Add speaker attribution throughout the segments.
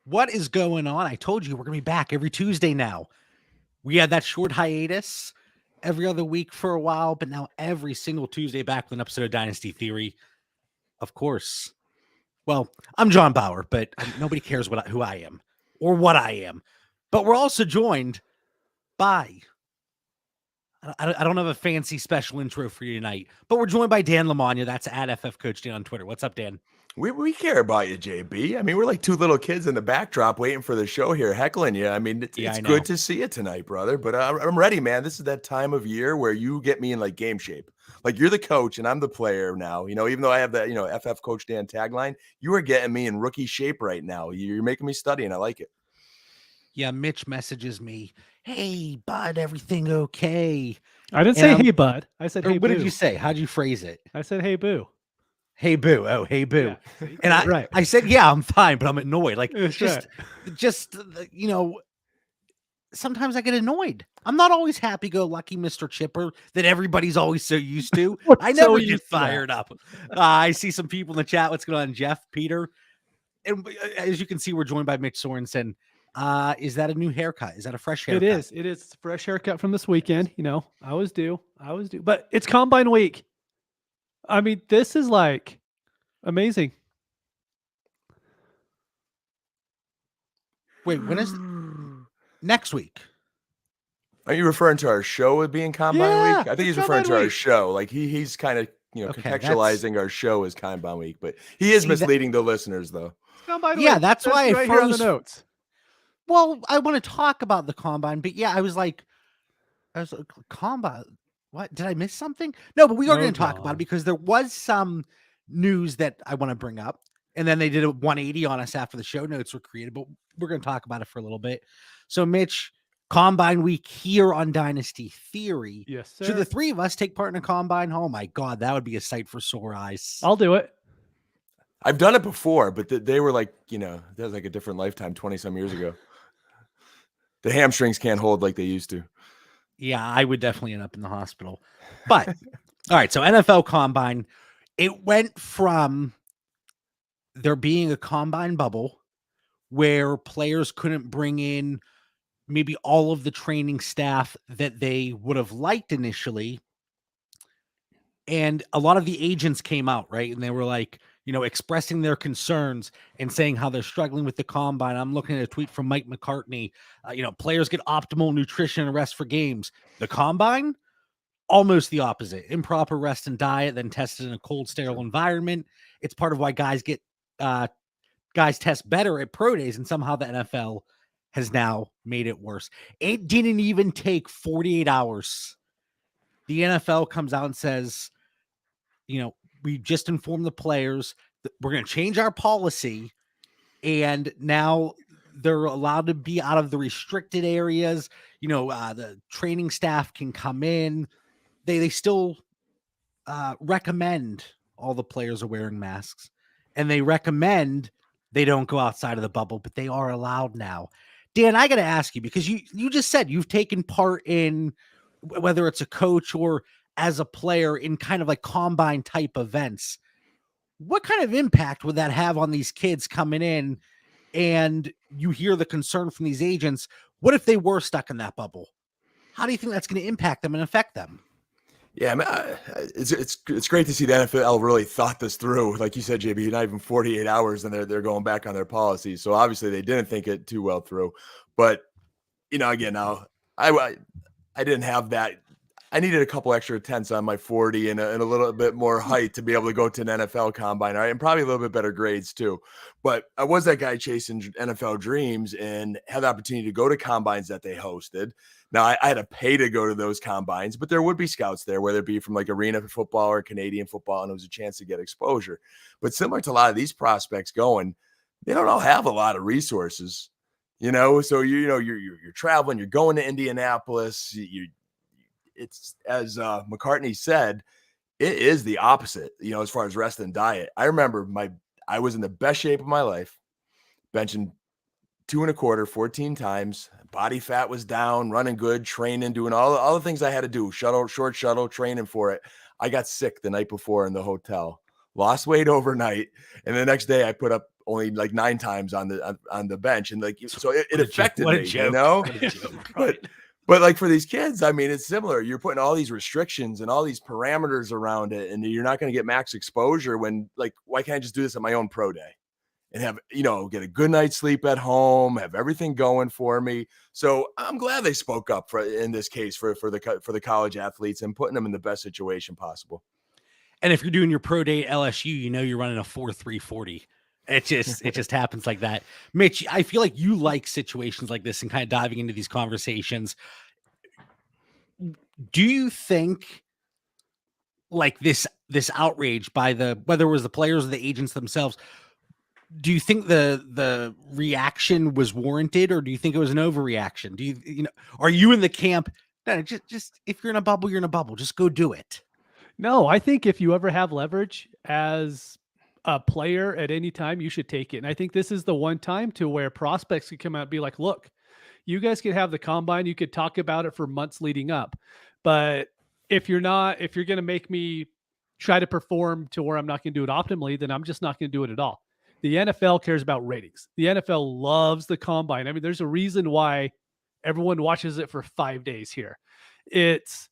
Speaker 1: What is going on? I told you we're going to be back every Tuesday now. We had that short hiatus every other week for a while, but now every single Tuesday back with an episode of Dynasty Theory. Of course. Well, I'm John Bauer, but nobody cares who I am or what I am. But we're also joined by, I don't have a fancy special intro for you tonight, but we're joined by Dan Lamagna. That's at FF Coach Dan on Twitter. What's up, Dan?
Speaker 2: We care about you, JB. I mean, we're like two little kids in the backdrop waiting for the show here, heckling you. I mean, it's good to see you tonight, brother. But I'm ready, man. This is that time of year where you get me in like game shape. Like you're the coach and I'm the player now. You know, even though I have that, FF Coach Dan tagline, you are getting me in rookie shape right now. You're making me study and I like it.
Speaker 1: Yeah, Mitch messages me, "Hey, bud, everything okay?"
Speaker 3: I didn't say, "Hey, bud." I said, "Hey,
Speaker 1: what
Speaker 3: boo."
Speaker 1: did you say? How'd you phrase it?
Speaker 3: I said, "Hey, boo."
Speaker 1: Hey, boo. Oh, hey, boo.
Speaker 3: Yeah,
Speaker 1: and I said, yeah, I'm fine, but I'm annoyed. Like, sometimes I get annoyed. I'm not always happy-go-lucky Mr. Chipper that everybody's always so used to. I never get fired up. I see some people in the chat. What's going on, Jeff, Peter? And as you can see, we're joined by Mitch Sorensen. Is that a new haircut? Is that a fresh haircut?
Speaker 3: It is. It is a fresh haircut from this weekend. You know, I was due. But it's Combine week. I mean, this is like amazing.
Speaker 1: Wait, when is next week?
Speaker 2: Are you referring to our show as being Combine week? I think he's referring to our show. Like he's kind of contextualizing our show as Combine week, but he is misleading the listeners though.
Speaker 3: Combine
Speaker 1: week. That's why
Speaker 3: right here on the notes.
Speaker 1: Well, I want to talk about the Combine, but I was like, Combine. What? Did I miss something? No, but we are going to talk about it because there was some news that I want to bring up. And then they did a 180 on us after the show notes were created, but we're going to talk about it for a little bit. So, Mitch, Combine week here on Dynasty Theory.
Speaker 3: Yes, sir.
Speaker 1: Should the three of us take part in a Combine? Oh, my God, that would be a sight for sore eyes.
Speaker 3: I'll do it.
Speaker 2: I've done it before, but they were like, that was like a different lifetime 20-some years ago. The hamstrings can't hold like they used to.
Speaker 1: Yeah, I would definitely end up in the hospital. But, all right, so NFL Combine, it went from there being a Combine bubble where players couldn't bring in maybe all of the training staff that they would have liked initially. And a lot of the agents came out, right? And they were like, expressing their concerns and saying how they're struggling with the Combine. I'm looking at a tweet from Mike McCartney. Players get optimal nutrition and rest for games. The Combine, almost the opposite. Improper rest and diet, then tested in a cold, sterile environment. It's part of why guys test better at pro days, and somehow the NFL has now made it worse. It didn't even take 48 hours. The NFL comes out and says, we just informed the players that we're going to change our policy, and now they're allowed to be out of the restricted areas. The training staff can come in. They still recommend all the players are wearing masks, and they recommend they don't go outside of the bubble, but they are allowed now. Dan, I got to ask you, because you just said you've taken part in, whether it's a coach or as a player, in kind of like Combine type events. What kind of impact would that have on these kids coming in? And you hear the concern from these agents. What if they were stuck in that bubble? How do you think that's going to impact them and affect them?
Speaker 2: Yeah, it's great to see the NFL really thought this through. Like you said, JB, not even 48 hours and they're going back on their policies. So obviously they didn't think it too well through. But, again, now I didn't have that. I needed a couple extra tenths on my 40 and a little bit more height to be able to go to an NFL Combine, right? And probably a little bit better grades too. But I was that guy chasing NFL dreams and had the opportunity to go to Combines that they hosted. Now, I had to pay to go to those Combines, but there would be scouts there, whether it be from like arena football or Canadian football, and it was a chance to get exposure. But similar to a lot of these prospects going, they don't all have a lot of resources, So you're traveling, you're going to Indianapolis. It's as McCartney said, it is the opposite, as far as rest and diet. I remember I was in the best shape of my life, benching 2.25, 14 times. Body fat was down, running good, training, doing all the things I had to do, short shuttle, training for it. I got sick the night before in the hotel, lost weight overnight. And the next day I put up only like 9 times on the bench, and like so it affected
Speaker 1: me,
Speaker 2: you know.
Speaker 1: What a joke.
Speaker 2: But like for these kids, I mean, it's similar. You're putting all these restrictions and all these parameters around it, and you're not going to get max exposure when, like, why can't I just do this at my own pro day and have, get a good night's sleep at home, have everything going for me. So I'm glad they spoke up in this case for the college athletes and putting them in the best situation possible.
Speaker 1: And if you're doing your pro day at LSU, you're running a 4.340. It just happens like that. Mitch, I feel like you like situations like this and kind of diving into these conversations. Do you think like this outrage by whether it was the players or the agents themselves, do you think the reaction was warranted, or do you think it was an overreaction? Do you are you in the camp? No, just if you're in a bubble, you're in a bubble. Just go do it.
Speaker 3: No, I think if you ever have leverage as a player at any time, you should take it. And I think this is the one time to where prospects could come out and be like, look, you guys could have the combine. You could talk about it for months leading up. But if you're going to make me try to perform to where I'm not going to do it optimally, then I'm just not going to do it at all. The NFL cares about ratings. The NFL loves the combine. I mean, there's a reason why everyone watches it for 5 days here. It's,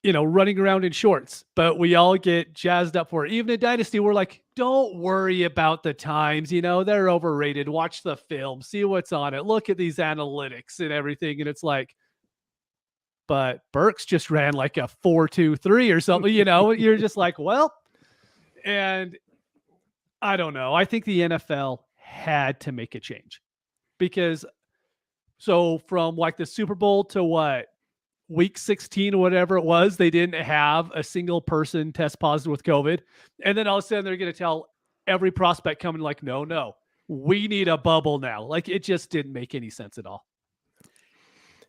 Speaker 3: running around in shorts, but we all get jazzed up for it. Even in Dynasty, we're like, don't worry about the times, they're overrated. Watch the film, see what's on it. Look at these analytics and everything. And it's like, but Burks just ran like a 4.23 or something, you're just like, well, and I don't know. I think the NFL had to make a change because so from like the Super Bowl to week 16 or whatever it was, they didn't have a single person test positive with COVID. And then all of a sudden they're going to tell every prospect coming like, no, we need a bubble now. Like it just didn't make any sense at all.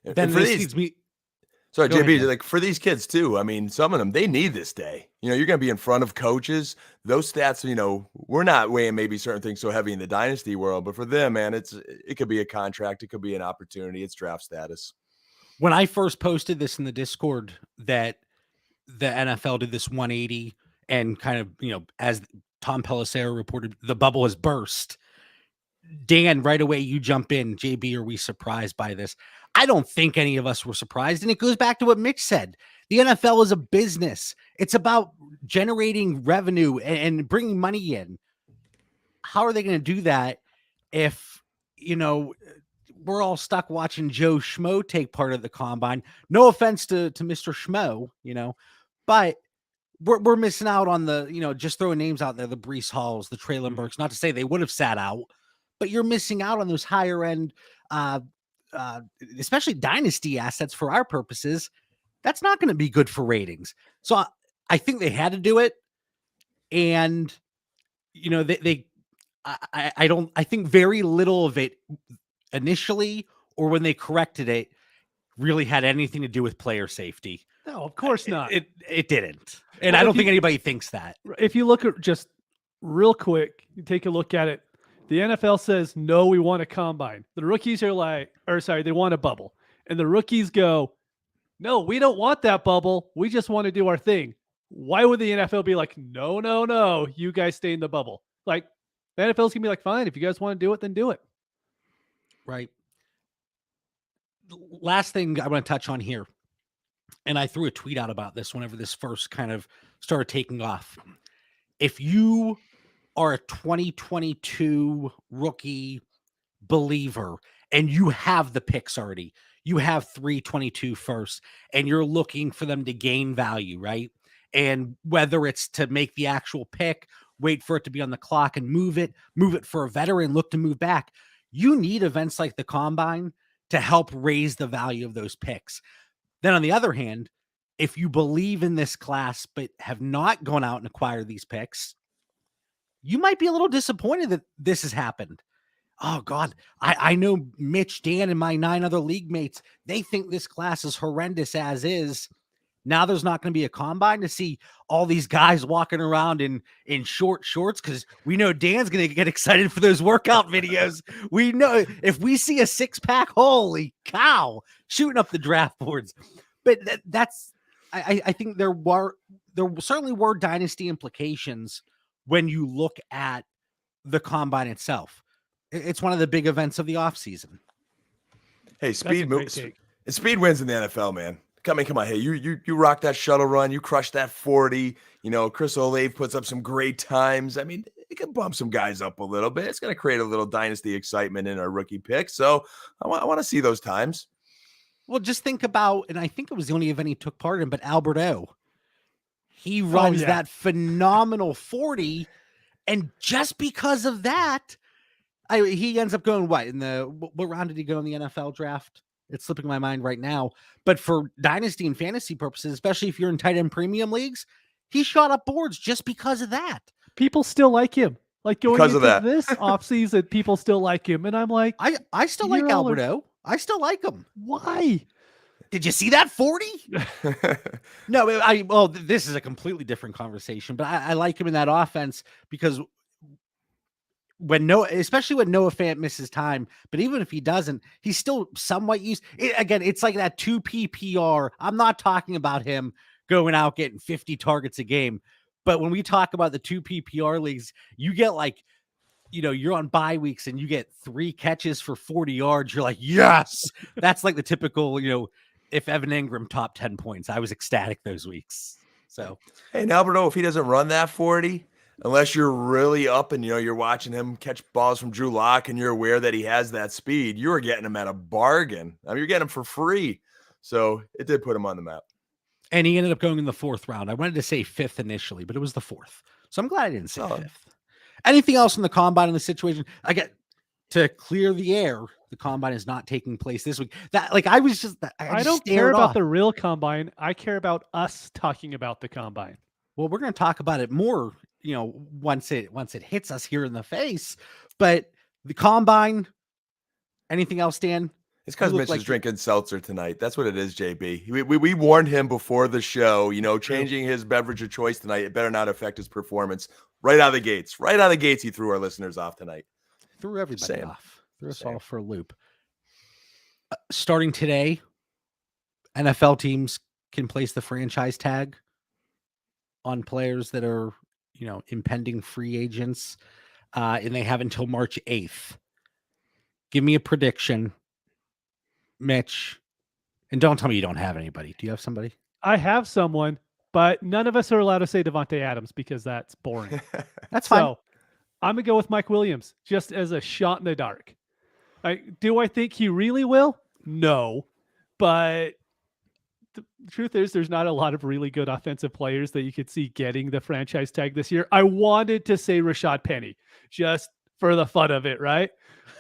Speaker 2: Then for these, sorry, JB, like for these kids too, I mean, some of them, they need this day. You're going to be in front of coaches. Those stats, we're not weighing maybe certain things so heavy in the dynasty world, but for them, man, it could be a contract. It could be an opportunity. It's draft status.
Speaker 1: When I first posted this in the Discord that the NFL did this 180 and kind of, as Tom Pelissero reported, the bubble has burst. Dan, right away, you jump in. JB, are we surprised by this? I don't think any of us were surprised. And it goes back to what Mitch said. The NFL is a business. It's about generating revenue and bringing money in. How are they going to do that if, we're all stuck watching Joe Schmo take part of the combine? No offense to Mr. Schmo, but we're missing out on the, just throwing names out there, the Breece Halls, the Traylon Burks, not to say they would have sat out, but you're missing out on those higher end, especially dynasty assets for our purposes. That's not going to be good for ratings. So I think they had to do it. And, I think very little of it initially, or when they corrected it, really had anything to do with player safety.
Speaker 3: No, of course not.
Speaker 1: It didn't. And I don't think anybody thinks that.
Speaker 3: If you look at just real quick, you take a look at it. The NFL says, no, we want a combine. The rookies are they want a bubble. And the rookies go, no, we don't want that bubble. We just want to do our thing. Why would the NFL be like, no, you guys stay in the bubble? Like, the NFL's going to be like, fine, if you guys want to do it, then do it.
Speaker 1: Right. Last thing I want to touch on here, and I threw a tweet out about this whenever this first kind of started taking off. If you are a 2022 rookie believer and you have the picks already, you have 322 first, and you're looking for them to gain value, right? And whether it's to make the actual pick, wait for it to be on the clock and move it for a veteran, look to move back. You need events like the combine to help raise the value of those picks. Then on the other hand, if you believe in this class but have not gone out and acquired these picks, you might be a little disappointed that this has happened. Oh God, I know Mitch, Dan, and my 9 other league mates, they think this class is horrendous as is. Now there's not going to be a combine to see all these guys walking around in short shorts, because we know Dan's going to get excited for those workout videos. We know if we see a 6-pack, holy cow, shooting up the draft boards. But I think there certainly were dynasty implications when you look at the combine itself. It's one of the big events of the offseason.
Speaker 2: Hey,
Speaker 3: That's a
Speaker 2: speed
Speaker 3: great
Speaker 2: moves.
Speaker 3: take.
Speaker 2: Speed wins in the NFL, man. Come on. Hey, you rock that shuttle run. You crush that 40. Chris Olave puts up some great times. I mean, it can bump some guys up a little bit. It's going to create a little dynasty excitement in our rookie pick. So I want to see those times.
Speaker 1: Well, just think about, and I think it was the only event he took part in, but Alberto. He runs that phenomenal 40. And just because of that, he ends up going what round did he go in the NFL draft? It's slipping my mind right now. But for dynasty and fantasy purposes, especially if you're in tight end premium leagues, he shot up boards just because of that.
Speaker 3: People still like him. Like going
Speaker 2: Because of
Speaker 3: into
Speaker 2: that.
Speaker 3: this offseason, people still like him. And I'm like,
Speaker 1: I still like Alberto. I still like him.
Speaker 3: Why?
Speaker 1: Did you see that 40? No, this is a completely different conversation, but I like him in that offense because especially when Noah Fant misses time, but even if he doesn't, he's still somewhat used. Again, it's like that 2 PPR. I'm not talking about him going out getting 50 targets a game, but when we talk about the 2 PPR leagues, you get like, you're on bye weeks and you get 3 catches for 40 yards. You're like, yes, that's like the typical, if Evan Ingram topped 10 points, I was ecstatic those weeks. So,
Speaker 2: hey, and Alberto, if he doesn't run that 40, unless you're really up and you're watching him catch balls from Drew Lock and you're aware that he has that speed, you were getting him at a bargain. I mean, you're getting him for free. So it did put him on the map.
Speaker 1: And he ended up going in the 4th round. I wanted to say 5th initially, but it was the 4th. So I'm glad I didn't say 5th. Anything else in the combine in the situation? I get to clear the air. The combine is not taking place this week. I
Speaker 3: don't care about the real combine. I care about us talking about the combine.
Speaker 1: Well, we're going to talk about it more, once it hits us here in the face. But the combine, anything else, Dan?
Speaker 2: It's because Mitch is drinking seltzer tonight. That's what it is, JB. We warned him before the show, changing his beverage of choice tonight. It better not affect his performance right out of the gates. Right out of the gates, he threw our listeners off tonight.
Speaker 1: Threw everybody off. Threw us all for a loop. Starting today, NFL teams can place the franchise tag on players that are, impending free agents, and they have until March 8th. Give me a prediction, Mitch, and don't tell me you don't have anybody. Do you have somebody?
Speaker 3: I have someone, but none of us are allowed to say Devonta Adams because that's boring.
Speaker 1: That's fine.
Speaker 3: So I'm going to go with Mike Williams just as a shot in the dark. Do I think he really will? No. But the truth is there's not a lot of really good offensive players that you could see getting the franchise tag this year. I wanted to say Rashad Penny just for the fun of it, right?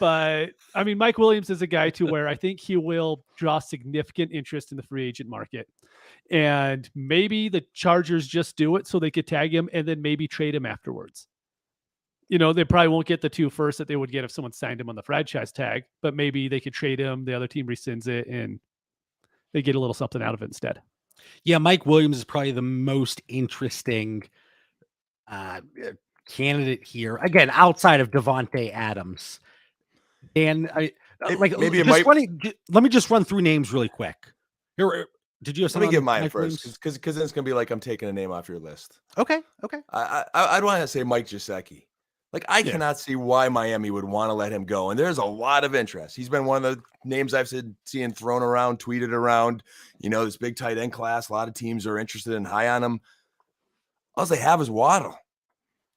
Speaker 3: But I mean, Mike Williams is a guy to where I think he will draw significant interest in the free agent market. And maybe the Chargers just do it so they could tag him and then maybe trade him afterwards. They probably won't get the 2 first that they would get if someone signed him on the franchise tag, but maybe they could trade him. The other team rescinds it and they get a little something out of it instead.
Speaker 1: Yeah, Mike Williams is probably the most interesting candidate here. Again, outside of Devonta Adams. And let me just run through names really quick. Here, did you have something?
Speaker 2: Let me give mine first, because then it's gonna be like I'm taking a name off your list.
Speaker 1: Okay.
Speaker 2: I'd want to say Mike Giuseki. I cannot see why Miami would want to let him go. And there's a lot of interest. He's been one of the names I've seen thrown around, tweeted around, this big tight end class. A lot of teams are interested and high on him. All they have is Waddle.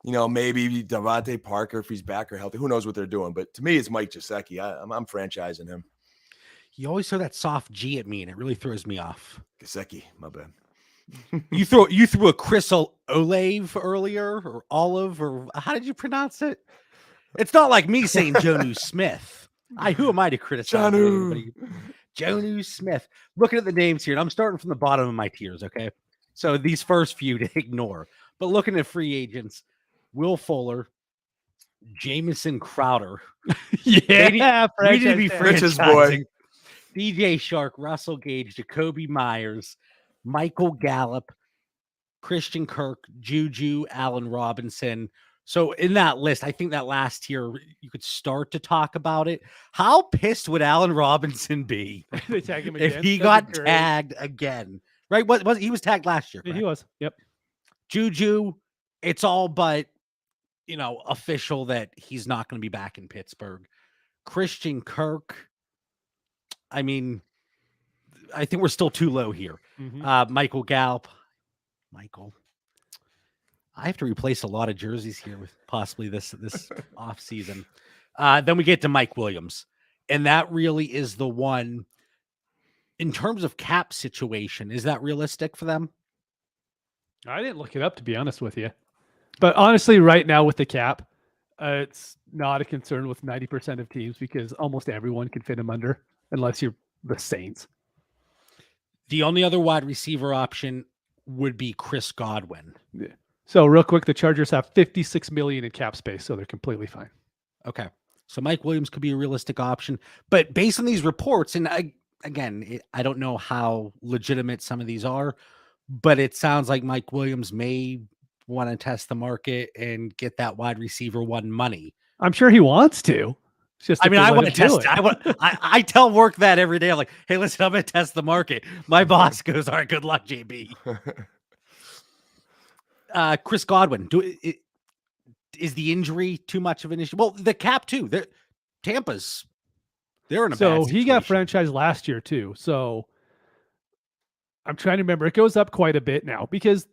Speaker 2: Maybe Devontae Parker if he's back or healthy. Who knows what they're doing? But to me, it's Mike Giuseki. I'm franchising him.
Speaker 1: You always throw that soft G at me, and it really throws me off.
Speaker 2: Giuseki, my bad.
Speaker 1: You threw a Chris Olave earlier, or Olive, or how did you pronounce it? It's not like me saying Jonnu Smith. Who am I to criticize anybody? Jonnu Smith. Looking at the names here, and I'm starting from the bottom of my tiers, okay? So these first few to ignore. But looking at free agents, Will Fuller, Jamison Crowder.
Speaker 3: We need to be
Speaker 2: Rich's boy.
Speaker 1: DJ Shark, Russell Gage, Jacoby Myers, Michael Gallup, Christian Kirk, Juju, Allen Robinson. So in that list, I think that last tier, you could start to talk about it. How pissed would Allen Robinson be
Speaker 3: they tag him again?
Speaker 1: If he got tagged again? Right? He was tagged last year.
Speaker 3: Correct? He was. Yep.
Speaker 1: Juju, it's all but official that he's not going to be back in Pittsburgh. Christian Kirk, I mean, I think we're still too low here. Michael Gallup. Michael. I have to replace a lot of jerseys here with possibly this off season. Then we get to Mike Williams. And that really is the one in terms of cap situation. Is that realistic for them?
Speaker 3: I didn't look it up, to be honest with you. But honestly, right now with the cap, it's not a concern with 90% of teams because almost everyone can fit them under unless you're the Saints.
Speaker 1: The only other wide receiver option would be Chris Godwin.
Speaker 3: Yeah. So real quick, the Chargers have $56 million in cap space, so they're completely fine.
Speaker 1: Okay. So Mike Williams could be a realistic option. But based on these reports, and I don't know how legitimate some of these are, but it sounds like Mike Williams may want to test the market and get that wide receiver one money.
Speaker 3: I'm sure he wants to. It's just
Speaker 1: I want to test it. I tell work that every day. I'm like, hey, listen, I'm going to test the market. My boss goes, all right, good luck, JB. Chris Godwin, is the injury too much of an issue? Well, the cap too. They're in a bad situation.
Speaker 3: So he got franchised last year too. So I'm trying to remember. It goes up quite a bit now because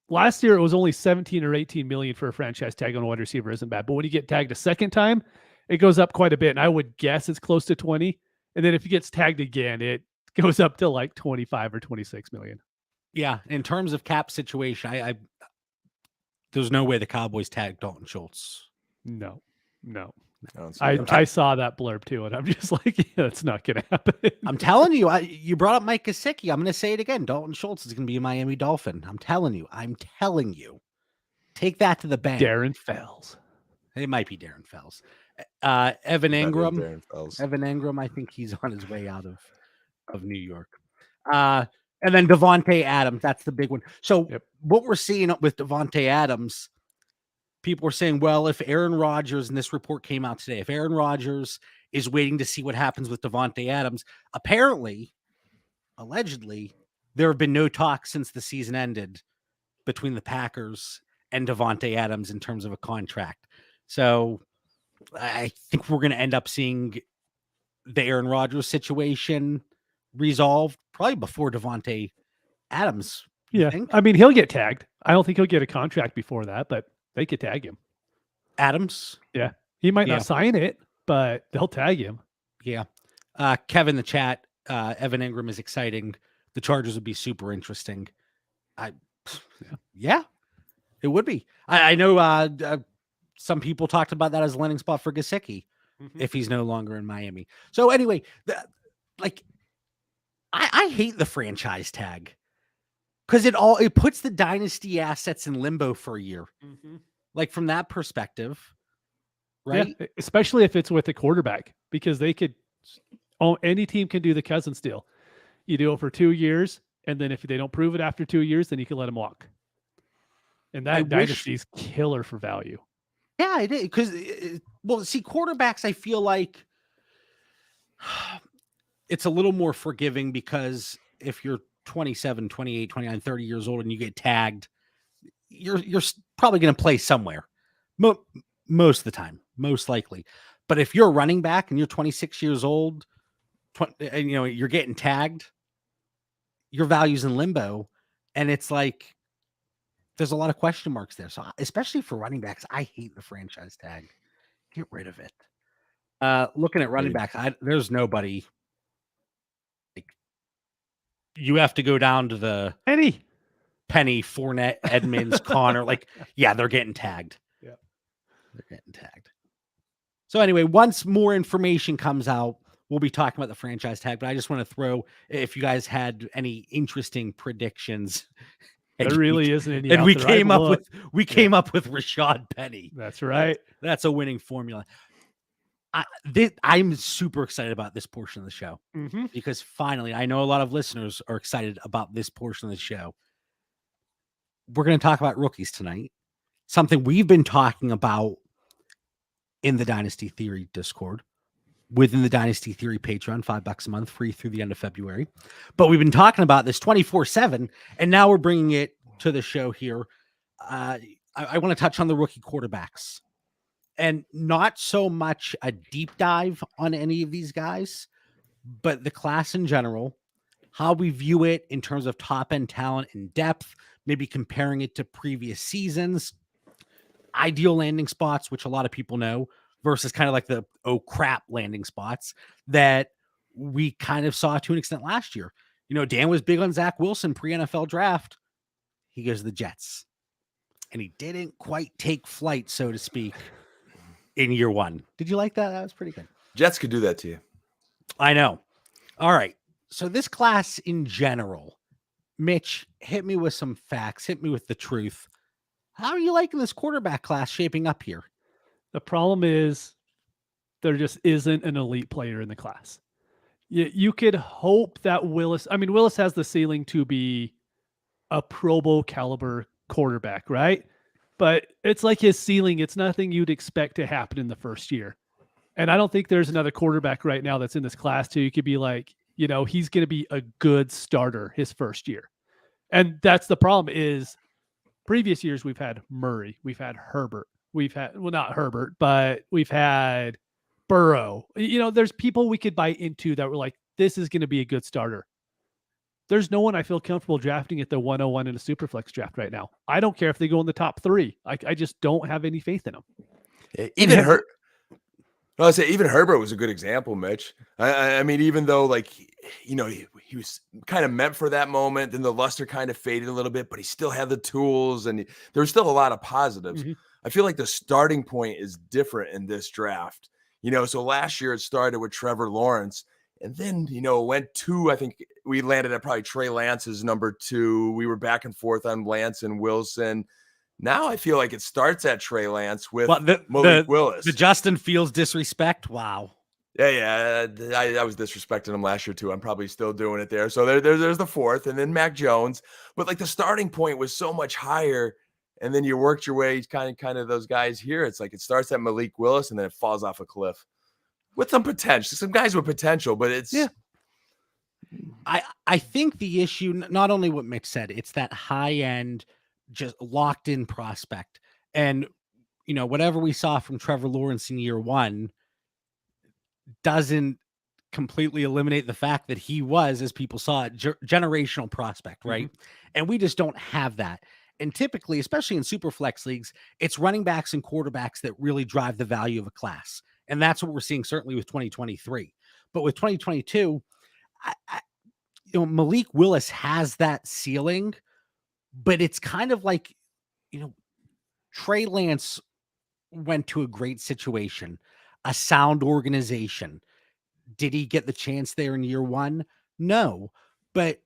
Speaker 3: last year it was only 17 or 18 million for a franchise tag on a wide receiver isn't bad. But when you get tagged a second time, it goes up quite a bit. And I would guess it's close to 20. And then if he gets tagged again, it goes up to like 25 or 26 million.
Speaker 1: Yeah. In terms of cap situation, there's no way the Cowboys tagged Dalton Schultz.
Speaker 3: No.
Speaker 2: I
Speaker 3: I saw that blurb too, and I'm just like, yeah, it's not going to happen.
Speaker 1: I'm telling you, you brought up Mike Giuseki. I'm going to say it again. Dalton Schultz is going to be a Miami Dolphin. I'm telling you. Take that to the bank.
Speaker 3: Darren Fells.
Speaker 1: It might be Darren Fells. Evan Ingram.
Speaker 2: Darren Fells.
Speaker 1: Evan Ingram, I think he's on his way out of New York. And then Devonta Adams, that's the big one. So What we're seeing with Devonta Adams, people are saying, well, if Aaron Rodgers, and this report came out today, if Aaron Rodgers is waiting to see what happens with Devonta Adams, allegedly, there have been no talks since the season ended between the Packers and Devonta Adams in terms of a contract. So I think we're going to end up seeing the Aaron Rodgers situation resolved probably before Devonta Adams.
Speaker 3: Yeah. I mean, he'll get tagged. I don't think he'll get a contract before that, but they could tag him.
Speaker 1: Adams?
Speaker 3: Yeah. He might not sign it, but they'll tag him.
Speaker 1: Yeah. Kevin in the chat, Evan Ingram is exciting. The Chargers would be super interesting. Yeah, it would be. I know some people talked about that as a landing spot for Giuseki if he's no longer in Miami. So anyway, I hate the franchise tag because it puts the dynasty assets in limbo for a year. Like from that perspective, right?
Speaker 3: Yeah, especially if it's with a quarterback, because any team can do the Cousins deal. You do it for 2 years, and then if they don't prove it after 2 years, then you can let them walk. And that dynasty is killer for value.
Speaker 1: Yeah, it is. Because, quarterbacks, I feel like it's a little more forgiving because if you're 27, 28, 29, 30 years old and you get tagged, you're probably going to play somewhere most of the time, most likely. But if you're a running back and you're 26 years old, and you're getting tagged, your value's in limbo, and it's like there's a lot of question marks there. So especially for running backs, I hate the franchise tag. Get rid of it. Looking at running backs, there's nobody. Like, you have to go down to the Penny, Fournette, Edmonds, Connor. They're getting tagged.
Speaker 3: Yeah,
Speaker 1: they're getting tagged. So anyway, once more information comes out, we'll be talking about the franchise tag. But I just want to throw, if you guys had any interesting predictions.
Speaker 3: There really isn't any.
Speaker 1: And we came up with Rashad Penny.
Speaker 3: That's right.
Speaker 1: That's a winning formula. I'm super excited about this portion of the show because finally, I know a lot of listeners are excited about this portion of the show. We're going to talk about rookies tonight. Something we've been talking about in the Dynasty Theory Discord, within the Dynasty Theory Patreon, $5 a month, free through the end of February. But we've been talking about this 24/7, and now we're bringing it to the show here. I want to touch on the rookie quarterbacks And not so much a deep dive on any of these guys, but the class in general, how we view it in terms of top end talent and depth, maybe comparing it to previous seasons, ideal landing spots, which a lot of people know, versus kind of like the oh crap landing spots that we kind of saw to an extent last year. Dan was big on Zach Wilson pre-NFL draft. He goes to the Jets. And he didn't quite take flight, so to speak, in year one. Did you like that? That was pretty good.
Speaker 2: Jets could do that to you.
Speaker 1: I know. All right. So this class in general, Mitch, hit me with some facts. Hit me with the truth. How are you liking this quarterback class shaping up here?
Speaker 3: The problem is there just isn't an elite player in the class. You could hope that Willis has the ceiling to be a Pro Bowl caliber quarterback, right? But it's like his ceiling. It's nothing you'd expect to happen in the first year. And I don't think there's another quarterback right now that's in this class too. You could be like, he's going to be a good starter his first year. And that's the problem is previous years we've had Murray, we've had Herbert, not Herbert, but we've had Burrow. There's people we could buy into that were like, this is going to be a good starter. There's no one I feel comfortable drafting at the 101 in a superflex draft right now. I don't care if they go in the top 3. I just don't have any faith in them.
Speaker 2: Even Herbert was a good example, Mitch. I mean, even though he was kind of meant for that moment, then the luster kind of faded a little bit, but he still had the tools and there was still a lot of positives. Mm-hmm. I feel like the starting point is different in this draft. So last year it started with Trevor Lawrence. And then, went to, I think we landed at probably Trey Lance's number 2. We were back and forth on Lance and Wilson. Now I feel like it starts at Trey Lance with Malik Willis.
Speaker 1: The Justin Fields disrespect. Wow.
Speaker 2: Yeah. I was disrespecting him last year too. I'm probably still doing it there. So there's the 4th, and then Mac Jones. But the starting point was so much higher. And then you worked your way kind of those guys here. It's like it starts at Malik Willis and then it falls off a cliff. With some potential, some guys with potential, but it's.
Speaker 1: Yeah. I think the issue, not only what Mitch said, it's that high end, just locked in prospect. And, whatever we saw from Trevor Lawrence in year 1 doesn't completely eliminate the fact that he was, as people saw it, generational prospect, right? Mm-hmm. And we just don't have that. And typically, especially in super flex leagues, it's running backs and quarterbacks that really drive the value of a class. And that's what we're seeing certainly with 2023. But with 2022, Malik Willis has that ceiling, but it's kind of like, Trey Lance went to a great situation, a sound organization. Did he get the chance there in year 1? No, but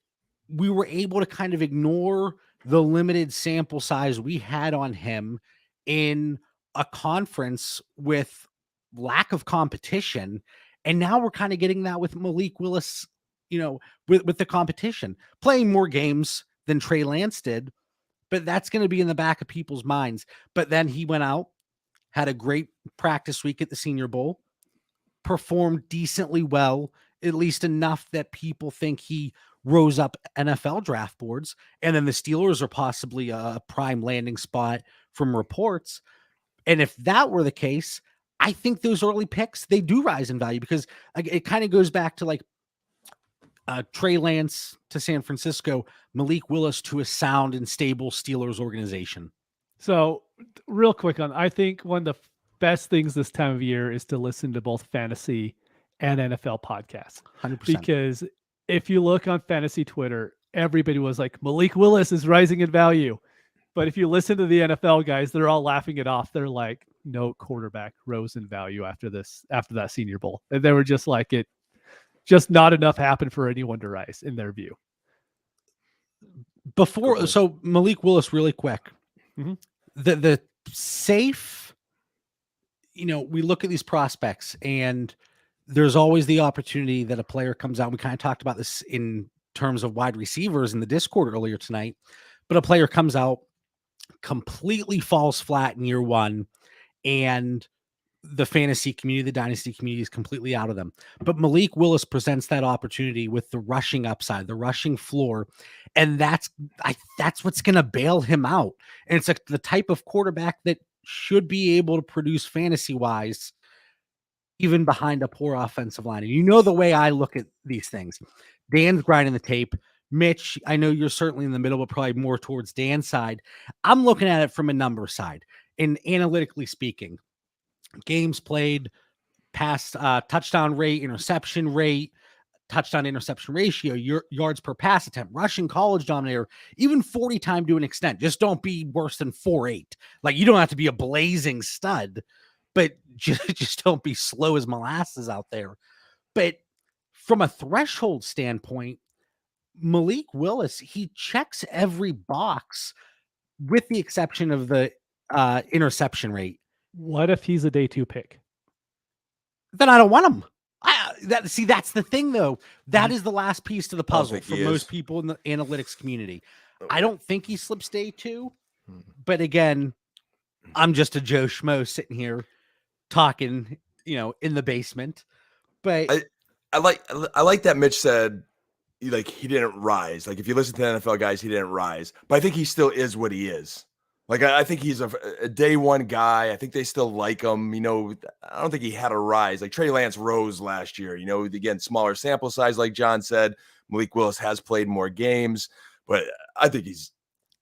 Speaker 1: we were able to kind of ignore the limited sample size we had on him in a conference with lack of competition. And now we're kind of getting that with Malik Willis, with the competition, playing more games than Trey Lance did, but that's going to be in the back of people's minds. But then he went out, had a great practice week at the Senior Bowl, performed decently well, at least enough that people think he rose up NFL draft boards. And then the Steelers are possibly a prime landing spot from reports. And if that were the case, I think those early picks, they do rise in value because it kind of goes back to Trey Lance to San Francisco, Malik Willis to a sound and stable Steelers organization.
Speaker 3: So real quick I think one of the best things this time of year is to listen to both fantasy and NFL podcasts.
Speaker 1: 100%.
Speaker 3: Because if you look on fantasy Twitter, everybody was like, Malik Willis is rising in value. But if you listen to the NFL guys, they're all laughing it off. They're like, no quarterback rose in value after that Senior Bowl. And they were just like, it just not enough happened for anyone to rise in their view.
Speaker 1: So Malik Willis, really quick, mm-hmm. the safe, we look at these prospects and there's always the opportunity that a player comes out. We kind of talked about this in terms of wide receivers in the Discord earlier tonight, but a player comes out, completely falls flat in year 1, and the fantasy community, the dynasty community is completely out of them. But Malik Willis presents that opportunity with the rushing upside, the rushing floor. And that's what's going to bail him out. And it's the type of quarterback that should be able to produce fantasy wise, even behind a poor offensive line. And you know the way I look at these things. Dan's grinding the tape. Mitch, I know you're certainly in the middle, but probably more towards Dan's side. I'm looking at it from a number side. And analytically speaking, games played, pass touchdown rate, interception rate, touchdown interception ratio, your yards per pass attempt, rushing college dominator, even 40 time to an extent. Just don't be worse than 4.8. Like, you don't have to be a blazing stud, but just don't be slow as molasses out there. But from a threshold standpoint, Malik Willis, he checks every box with the exception of the interception rate.
Speaker 3: What if he's a day 2 pick?
Speaker 1: Then I don't want him. That's the thing, though. That is the last piece to the puzzle for most people in the analytics community. I don't think he slips day 2, but again, I'm just a Joe Schmo sitting here talking, in the basement. But
Speaker 2: I like that Mitch said, like, he didn't rise. Like, if you listen to NFL guys, he didn't rise. But I think he still is what he is. Like, I think he's a day 1 guy. I think they still like him. I don't think he had a rise. Like, Trey Lance rose last year. Again, smaller sample size, like John said. Malik Willis has played more games. But I think he's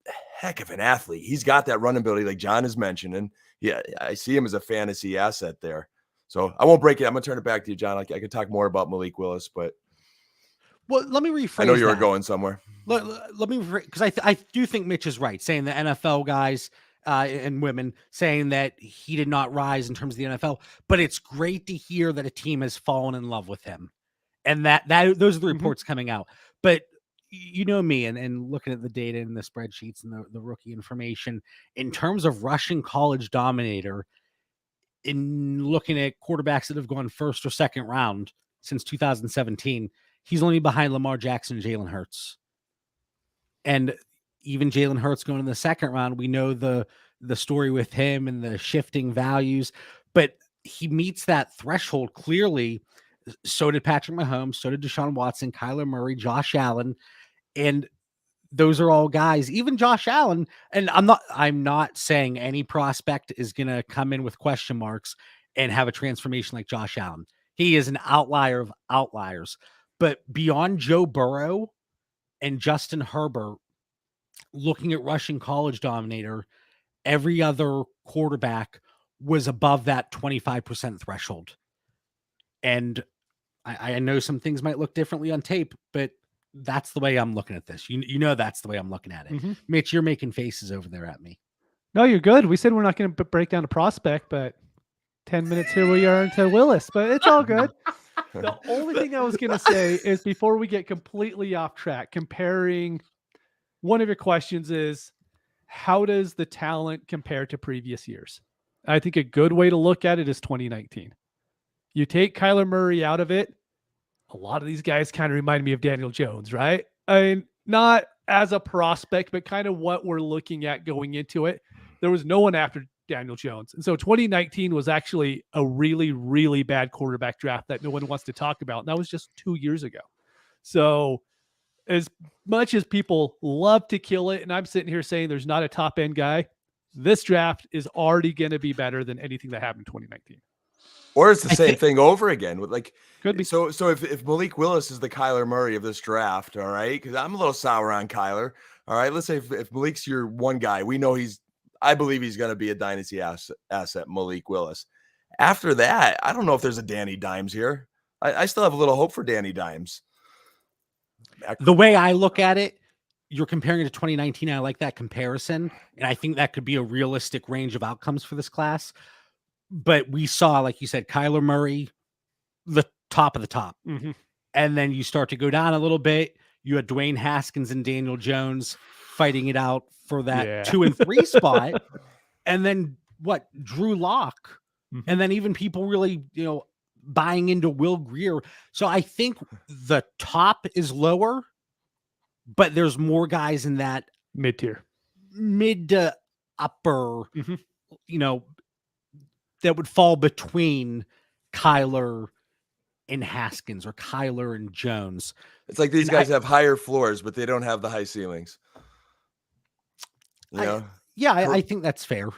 Speaker 2: a heck of an athlete. He's got that run ability, like John is mentioning. Yeah, I see him as a fantasy asset there. So I won't break it. I'm going to turn it back to you, John. I could talk more about Malik Willis, but...
Speaker 1: Well, let me rephrase.
Speaker 2: I know you were going somewhere.
Speaker 1: Let me, because I do think Mitch is right, saying the NFL guys and women saying that he did not rise in terms of the NFL. But it's great to hear that a team has fallen in love with him, and that those are the reports coming out. But you know me, and looking at the data and the spreadsheets and the rookie information in terms of rushing college dominator, in looking at quarterbacks that have gone first or second round since 2017. He's only behind Lamar Jackson and Jalen Hurts. And even Jalen Hurts going in the second round, we know the story with him and the shifting values, but he meets that threshold clearly. So did Patrick Mahomes, so did Deshaun Watson, Kyler Murray, Josh Allen. And those are all guys, even Josh Allen. And I'm not saying any prospect is going to come in with question marks and have a transformation like Josh Allen. He is an outlier of outliers. But beyond Joe Burrow and Justin Herbert, looking at rushing college dominator, every other quarterback was above that 25% threshold. And I know some things might look differently on tape, but that's the way I'm looking at this. That's the way I'm looking at it. Mm-hmm. Mitch, you're making faces over there at me.
Speaker 3: No, you're good. We said we're not going to break down a prospect, but 10 minutes here we are into Willis, but it's all good. The only thing I was going to say is, before we get completely off track, comparing, one of your questions is, how does the talent compare to previous years? I think a good way to look at it is 2019. You take Kyler Murray out of it, a lot of these guys kind of remind me of Daniel Jones, right? I mean, not as a prospect, but kind of what we're looking at going into it. There was no one after Daniel Jones. And so 2019 was actually a really, really bad quarterback draft that no one wants to talk about. And that was just 2 years ago. So as much as people love to kill it, and I'm sitting here saying there's not a top end guy, this draft is already going to be better than anything that happened in 2019.
Speaker 2: Or it's the same thing over again. With
Speaker 3: could be.
Speaker 2: So if Malik Willis is the Kyler Murray of this draft, all right, because I'm a little sour on Kyler. All right, let's say if Malik's your one guy, we know I believe he's going to be a dynasty asset, Malik Willis. After that, I don't know if there's a Danny Dimes here. I still have a little hope for Danny Dimes.
Speaker 1: The way I look at it, you're comparing it to 2019. I like that comparison, and I think that could be a realistic range of outcomes for this class. But we saw, like you said, Kyler Murray, the top of the top. Mm-hmm. And then you start to go down a little bit. You had Dwayne Haskins and Daniel Jones fighting it out for that 2 and 3 spot. And then Drew Lock. Mm-hmm. And then even people really, buying into Will Grier. So I think the top is lower, but there's more guys in that
Speaker 3: mid-tier,
Speaker 1: mid to upper, that would fall between Kyler and Haskins or Kyler and Jones.
Speaker 2: It's like these guys have higher floors, but they don't have the high ceilings.
Speaker 1: I think that's fair.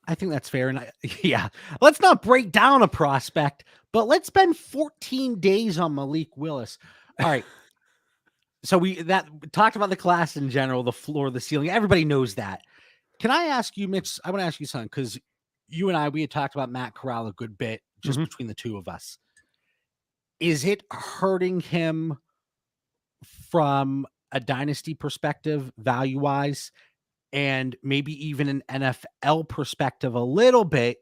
Speaker 1: I think that's fair. And yeah, let's not break down a prospect, but let's spend 14 days on Malik Willis. All right. So we talked about the class in general, the floor, the ceiling. Everybody knows that. Can I ask you, Mitch? I want to ask you something, because you and we had talked about Matt Corral a good bit just between the two of us. Is it hurting him from a dynasty perspective, value-wise, and maybe even an NFL perspective a little bit?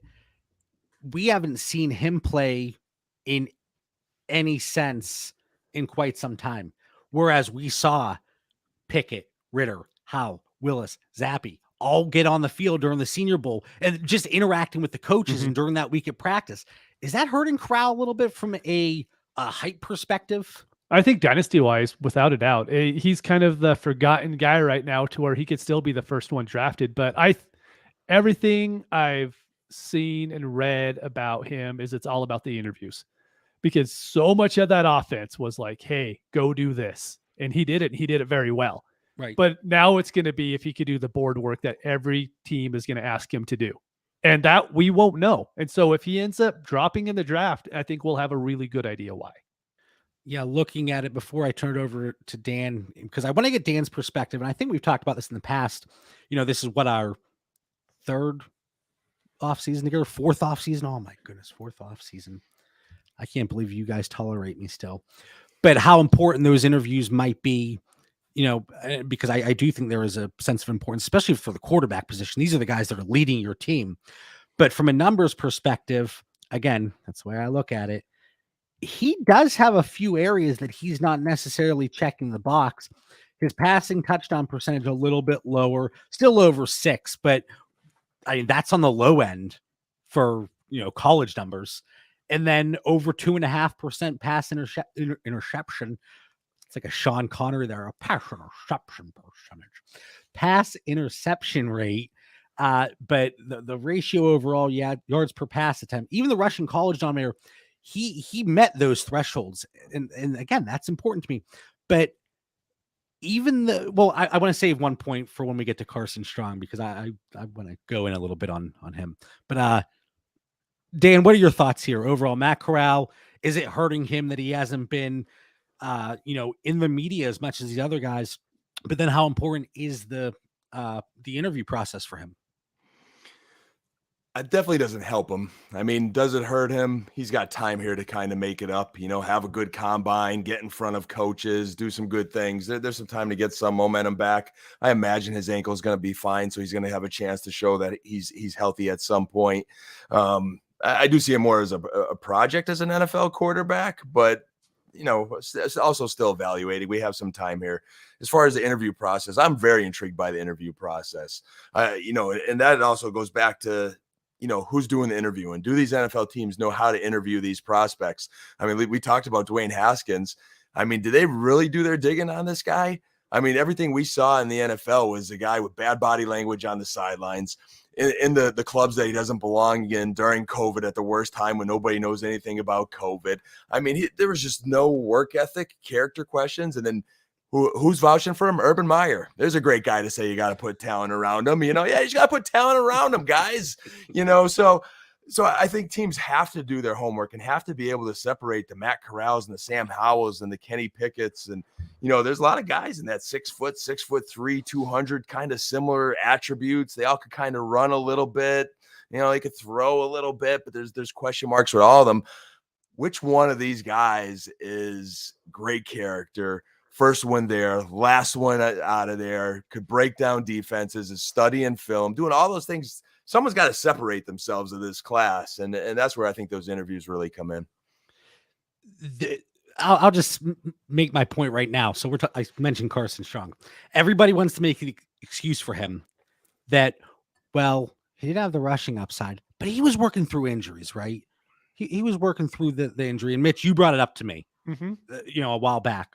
Speaker 1: We haven't seen him play in any sense in quite some time. Whereas we saw Pickett, Ritter, Howell, Willis, Zappi all get on the field during the Senior Bowl and just interacting with the coaches and during that week at practice. Is that hurting Corral a little bit from a hype perspective?
Speaker 3: I think dynasty-wise, without a doubt, he's kind of the forgotten guy right now, to where he could still be the first one drafted. But everything I've seen and read about him is it's all about the interviews, because so much of that offense was like, hey, go do this. And he did it. He did it very well.
Speaker 1: Right.
Speaker 3: But now it's going to be if he could do the board work that every team is going to ask him to do. And that we won't know. And so if he ends up dropping in the draft, I think we'll have a really good idea why.
Speaker 1: Yeah, looking at it before I turn it over to Dan, because I want to get Dan's perspective. And I think we've talked about this in the past. This is what, our third offseason together, fourth offseason. Oh my goodness, fourth offseason. I can't believe you guys tolerate me still. But how important those interviews might be, because I do think there is a sense of importance, especially for the quarterback position. These are the guys that are leading your team. But from a numbers perspective, again, that's the way I look at it. He does have a few areas that he's not necessarily checking the box. His passing touchdown percentage a little bit lower, still over 6, but I mean, that's on the low end for, college numbers. And then over 2.5% pass interception. It's like a Sean Connery there, a pass interception percentage, pass interception rate. But the ratio overall, yards per pass attempt, even the Russian college denominator, he met those thresholds. And again, that's important to me. But even I want to save 1 point for when we get to Carson Strong, because I want to go in a little bit on him. But Dan, what are your thoughts here? Overall, Matt Corral, is it hurting him that he hasn't been, in the media as much as the other guys? But then how important is the interview process for him?
Speaker 2: It definitely doesn't help him. I mean, does it hurt him? He's got time here to kind of make it up, have a good combine, get in front of coaches, do some good things. There's some time to get some momentum back. I imagine his ankle is going to be fine, so he's going to have a chance to show that he's healthy at some point. I do see him more as a project as an NFL quarterback, but it's also still evaluating. We have some time here. As far as the interview process, I'm very intrigued by the interview process. And that also goes back to, who's doing the interviewing. Do these NFL teams know how to interview these prospects? I mean, we talked about Dwayne Haskins. I mean, do they really do their digging on this guy? I mean, everything we saw in the NFL was a guy with bad body language on the sidelines, in the clubs that he doesn't belong in during COVID at the worst time when nobody knows anything about COVID. I mean, there was just no work ethic, character questions. And then who's vouching for him? Urban Meyer. There's a great guy to say you got to put talent around him. You just got to put talent around him, guys. So I think teams have to do their homework and have to be able to separate the Matt Corrals and the Sam Howells and the Kenny Pickett's. And, there's a lot of guys in that 6 foot, 6'3", 200 kind of similar attributes. They all could kind of run a little bit. They could throw a little bit, but there's question marks with all of them. Which one of these guys is great character? First one there, last one out of there, could break down defenses, is studying film, doing all those things. Someone's got to separate themselves of this class. And that's where I think those interviews really come in.
Speaker 1: I'll just make my point right now. So I mentioned Carson Strong. Everybody wants to make the excuse for him that, well, he didn't have the rushing upside, but he was working through injuries, right? He was working through the injury. And Mitch, you brought it up to me, a while back.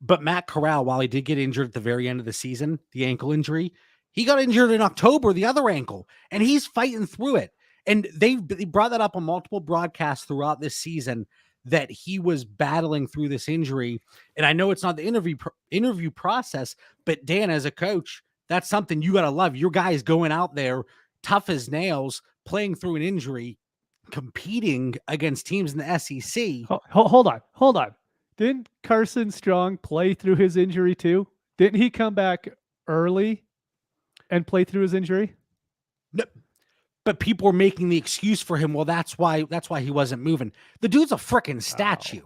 Speaker 1: But Matt Corral, while he did get injured at the very end of the season, the ankle injury, he got injured in October, the other ankle, and he's fighting through it. And they brought that up on multiple broadcasts throughout this season, that he was battling through this injury. And I know it's not the interview process, but Dan, as a coach, that's something you got to love. Your guy is going out there tough as nails, playing through an injury, competing against teams in the SEC.
Speaker 3: Hold on. Didn't Carson Strong play through his injury too? Didn't he come back early and play through his injury?
Speaker 1: No, but people were making the excuse for him. Well, that's why he wasn't moving. The dude's a freaking statue.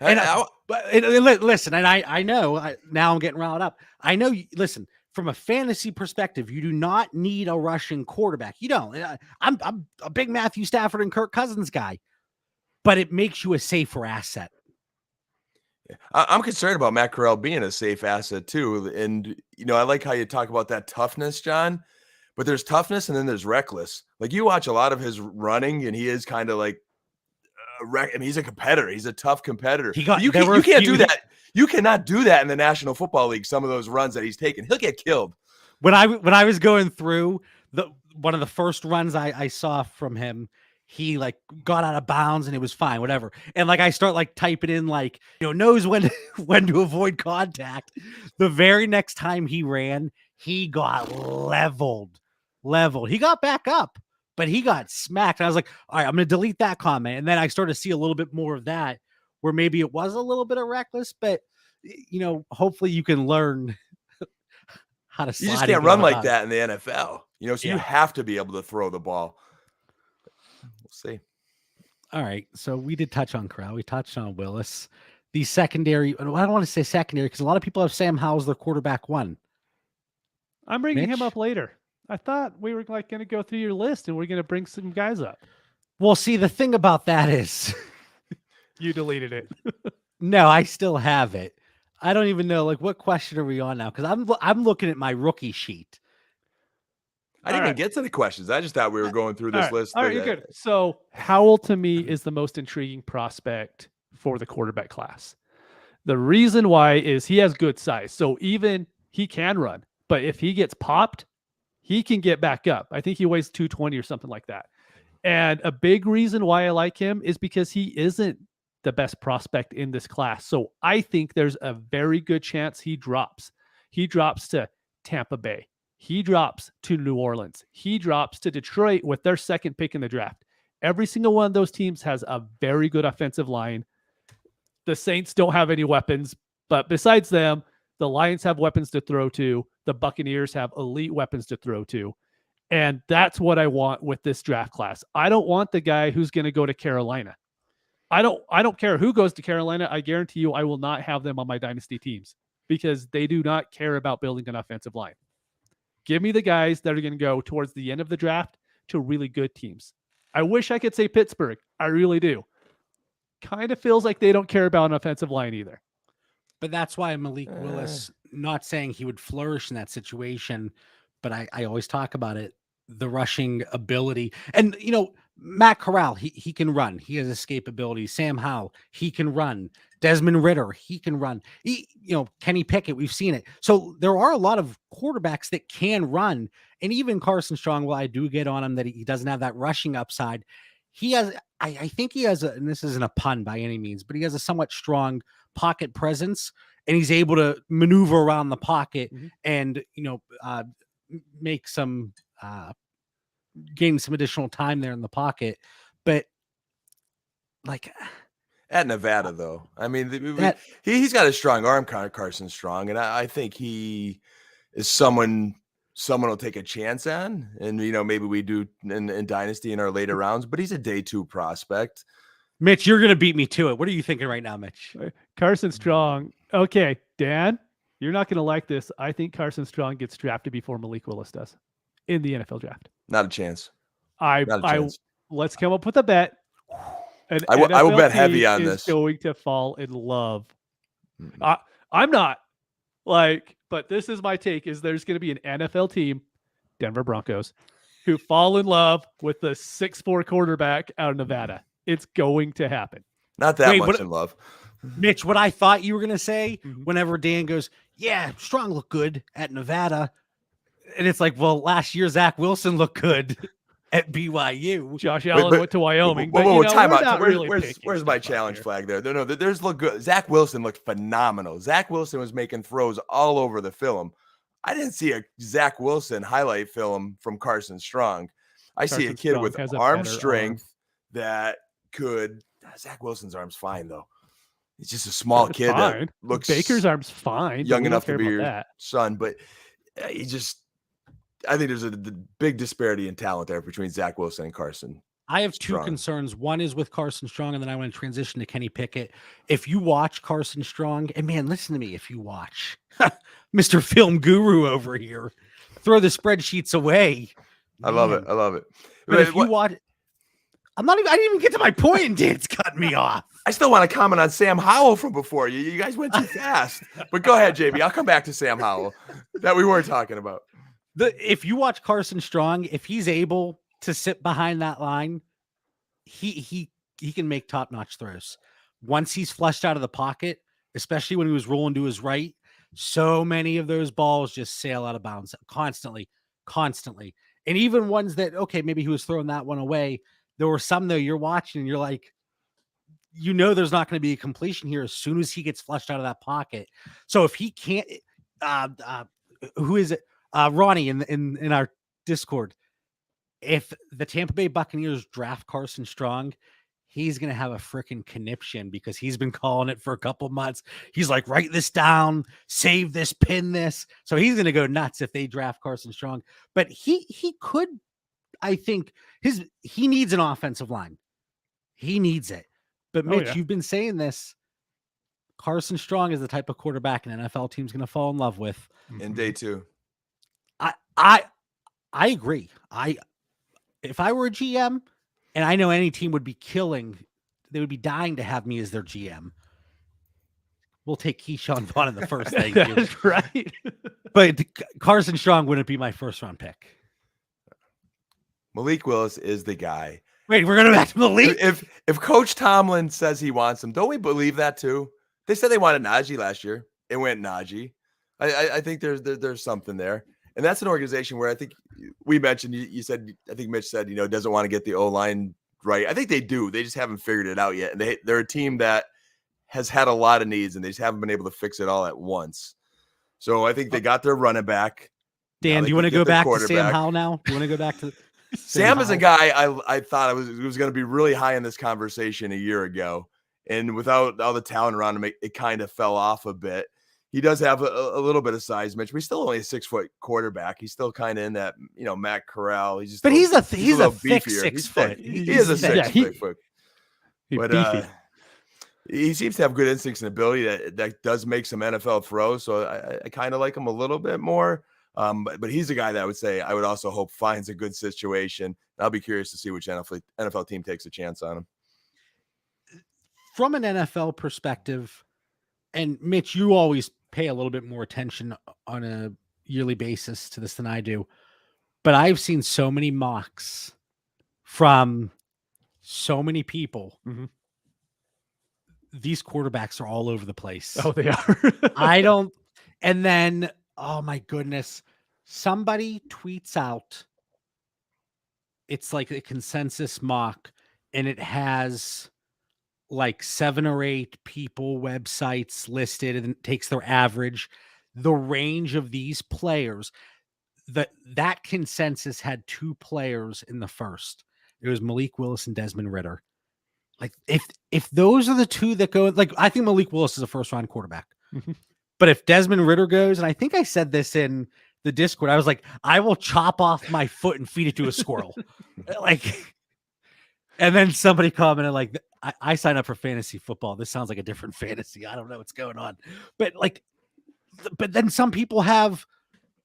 Speaker 2: Oh.
Speaker 1: Listen, and I know now I'm getting riled up. I know. Listen, from a fantasy perspective, you do not need a rushing quarterback. You don't. I'm a big Matthew Stafford and Kirk Cousins guy, but it makes you a safer asset.
Speaker 2: I'm concerned about Matt Corral being a safe asset too. And, I like how you talk about that toughness, John, but there's toughness and then there's reckless. Like you watch a lot of his running and he is kind of like, he's a competitor. He's a tough competitor. You can't do that. You cannot do that in the National Football League. Some of those runs that he's taken, he'll get killed.
Speaker 1: When I was going through one of the first runs I saw from him, he like got out of bounds and it was fine, whatever. And like I start like typing in like, knows when to avoid contact. The very next time he ran, he got leveled. He got back up, but he got smacked. And I was like, all right, I'm going to delete that comment. And then I started to see a little bit more of that where maybe it was a little bit of reckless, but hopefully you can learn how to slide.
Speaker 2: You just can't run like that in the NFL, so you have to be able to throw the ball. We'll see.
Speaker 1: All right. So we did touch on Corral. We touched on Willis. The secondary, I don't want to say secondary because a lot of people have Sam Howell as their quarterback one.
Speaker 3: I'm bringing him up later. I thought we were like going to go through your list and we're going to bring some guys up.
Speaker 1: Well, see, the thing about that is
Speaker 3: you deleted it.
Speaker 1: No, I still have it. I don't even know, like, what question are we on now? Because I'm looking at my rookie sheet.
Speaker 2: I didn't even get to the questions. I just thought we were going through this list.
Speaker 3: All right, you're good. So Howell to me is the most intriguing prospect for the quarterback class. The reason why is he has good size. So even he can run, but if he gets popped, he can get back up. I think he weighs 220 or something like that. And a big reason why I like him is because he isn't the best prospect in this class. So I think there's a very good chance he drops. He drops to Tampa Bay. He drops to New Orleans. He drops to Detroit with their second pick in the draft. Every single one of those teams has a very good offensive line. The Saints don't have any weapons, but besides them, the Lions have weapons to throw to. The Buccaneers have elite weapons to throw to. And that's what I want with this draft class. I don't want the guy who's going to go to Carolina. I don't care who goes to Carolina. I guarantee you I will not have them on my dynasty teams because they do not care about building an offensive line. Give me the guys that are going to go towards the end of the draft to really good teams. I wish I could say Pittsburgh. I really do. Kind of feels like they don't care about an offensive line either.
Speaker 1: But that's why Malik Willis, not saying he would flourish in that situation, but I always talk about it, the rushing ability. And, Matt Corral, he can run. He has escapability. Sam Howell, he can run. Desmond Ritter, he can run. Kenny Pickett, we've seen it. So there are a lot of quarterbacks that can run. And even Carson Strong, while I do get on him that he doesn't have that rushing upside, he has, I think he has, and this isn't a pun by any means, but he has a somewhat strong pocket presence and he's able to maneuver around the pocket and, make some, gain some additional time there in the pocket. But like
Speaker 2: at Nevada, though, I mean, he's got a strong arm, Carson Strong, and I think he is someone will take a chance on. And, maybe we do in Dynasty in our later rounds, but he's a day 2 prospect.
Speaker 1: Mitch, you're going to beat me to it. What are you thinking right now, Mitch?
Speaker 3: Carson Strong. Okay, Dan, you're not going to like this. I think Carson Strong gets drafted before Malik Willis does in the NFL draft.
Speaker 2: Not a chance.
Speaker 3: Let's come up with a bet.
Speaker 2: I will bet heavy on this.
Speaker 3: Going to fall in love. I'm not but this is my take: is there's going to be an NFL team, Denver Broncos, who fall in love with the 6'4" quarterback out of Nevada. It's going to happen.
Speaker 2: Not that much in love.
Speaker 1: Mitch, what I thought you were going to say whenever Dan goes, yeah, Strong looked good at Nevada. And it's like, well, last year, Zach Wilson looked good at BYU.
Speaker 3: Josh Allen went to Wyoming.
Speaker 2: Time out. Where's my challenge flag there? No, there's look good. Zach Wilson looked phenomenal. Zach Wilson was making throws all over the film. I didn't see a Zach Wilson highlight film from Carson Strong. I see a
Speaker 3: Carson
Speaker 2: kid
Speaker 3: Strong
Speaker 2: with
Speaker 3: has a
Speaker 2: arm
Speaker 3: better
Speaker 2: strength that could. Zach Wilson's arm's fine though. He's just a small
Speaker 3: It's
Speaker 2: kid
Speaker 3: fine.
Speaker 2: that looks
Speaker 3: Baker's arm's fine.
Speaker 2: young
Speaker 3: but we
Speaker 2: enough
Speaker 3: don't
Speaker 2: to be
Speaker 3: care
Speaker 2: your
Speaker 3: about that.
Speaker 2: son, but he just. I think there's a big disparity in talent there between Zach Wilson and Carson.
Speaker 1: I have two
Speaker 2: Strong.
Speaker 1: concerns. One is with Carson Strong, and then I want to transition to Kenny Pickett. If you watch Carson Strong, and man, listen to me, if you watch Mr. Film Guru over here, throw the spreadsheets away.
Speaker 2: I love it. I love it.
Speaker 1: But if you watch, I didn't even get to my point, and Dan's cutting me off.
Speaker 2: I still want to comment on Sam Howell from before. You guys went too fast. But go ahead, JB. I'll come back to Sam Howell that we were talking about.
Speaker 1: If you watch Carson Strong, if he's able to sit behind that line, he can make top-notch throws. Once he's flushed out of the pocket, especially when he was rolling to his right, so many of those balls just sail out of bounds constantly. And even ones that, okay, maybe he was throwing that one away. There were some, though, you're watching and you're like, there's not going to be a completion here as soon as he gets flushed out of that pocket. So if he can't, who is it? Ronnie in our Discord, if the Tampa Bay Buccaneers draft Carson Strong, he's going to have a freaking conniption because he's been calling it for a couple months. He's like, write this down, save this, pin this. So he's going to go nuts if they draft Carson Strong. But he could, I think, he needs an offensive line. He needs it. But Mitch, you've been saying this. Carson Strong is the type of quarterback an NFL team's going to fall in love with.
Speaker 2: In day two.
Speaker 1: I agree. If I were a GM, and I know any team would be they would be dying to have me as their GM. We'll take Keyshawn Vaughn in the first. Thank you.
Speaker 3: That's right.
Speaker 1: But Carson Strong wouldn't be my first round pick.
Speaker 2: Malik Willis is the guy.
Speaker 1: Wait, we're going back to Malik?
Speaker 2: If Coach Tomlin says he wants him, don't we believe that too? They said they wanted Najee last year. It went Najee. I think there's something there. And that's an organization where I think we mentioned, you said, I think Mitch said, doesn't want to get the O-line right. I think they do. They just haven't figured it out yet. And they're a team that has had a lot of needs and they just haven't been able to fix it all at once. So I think they got their running back.
Speaker 1: Dan, do you want to go back to Sam Howell now? Do you want to go back to
Speaker 2: Sam is a guy I thought it was going to be really high in this conversation a year ago. And without all the talent around him, it kind of fell off a bit. He does have a little bit of size, Mitch, but he's still only a 6-foot quarterback. He's still kind of in that, Matt Corral. He's just,
Speaker 1: but he's a thick
Speaker 2: beefier.
Speaker 1: 6 foot.
Speaker 2: He is a 6 foot. But he seems to have good instincts and ability that does make some NFL throws. So I kind of like him a little bit more. But he's a guy that I would say I would also hope finds a good situation. I'll be curious to see which NFL team takes a chance on him.
Speaker 1: From an NFL perspective, and Mitch, you always pay a little bit more attention on a yearly basis to this than I do, but I've seen so many mocks from so many people. Mm-hmm. These quarterbacks are all over the place.
Speaker 3: Oh, they are.
Speaker 1: And then, oh my goodness, somebody tweets out, it's like a consensus mock, and it has like 7 or 8 people websites listed and it takes their average, the range of these players. That consensus had 2 players in the first. It was Malik Willis and Desmond Ritter. Like if those are the 2 that go, like I think Malik Willis is a first round quarterback. Mm-hmm. But if Desmond Ritter goes, and I think I said this in the Discord, I was like, I will chop off my foot and feed it to a squirrel. And then somebody commented like, I signed up for fantasy football. This sounds like a different fantasy. I don't know what's going on. But then some people have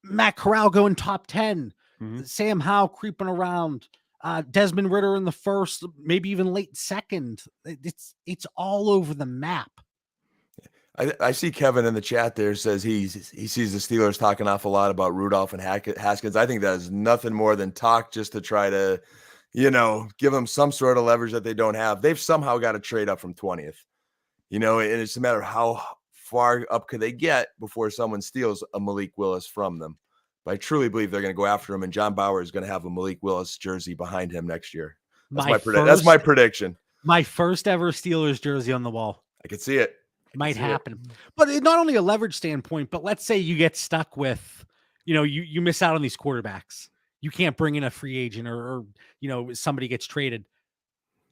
Speaker 1: Matt Corral going top 10, mm-hmm. Sam Howell creeping around, Desmond Ritter in the first, maybe even late second. It's all over the map.
Speaker 2: I see Kevin in the chat there says he sees the Steelers talking an awful lot about Rudolph and Haskins. I think that is nothing more than talk just to try to, give them some sort of leverage that they don't have. They've somehow got to trade up from 20th, and it's a matter of how far up could they get before someone steals a Malik Willis from them. But I truly believe they're going to go after him, and John Bauer is going to have a Malik Willis jersey behind him next year. That's my prediction.
Speaker 1: My first ever Steelers jersey on the wall.
Speaker 2: I could see it.
Speaker 1: Might happen. But not only a leverage standpoint, but let's say you get stuck with you miss out on these quarterbacks. You can't bring in a free agent or somebody gets traded.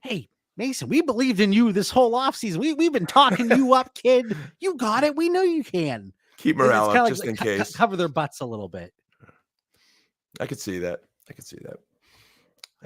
Speaker 1: Hey, Mason, we believed in you this whole offseason. We've been talking you up, kid. You got it. We know you can.
Speaker 2: Keep morale up
Speaker 1: kinda
Speaker 2: just in case.
Speaker 1: Cover their butts a little bit.
Speaker 2: I could see that.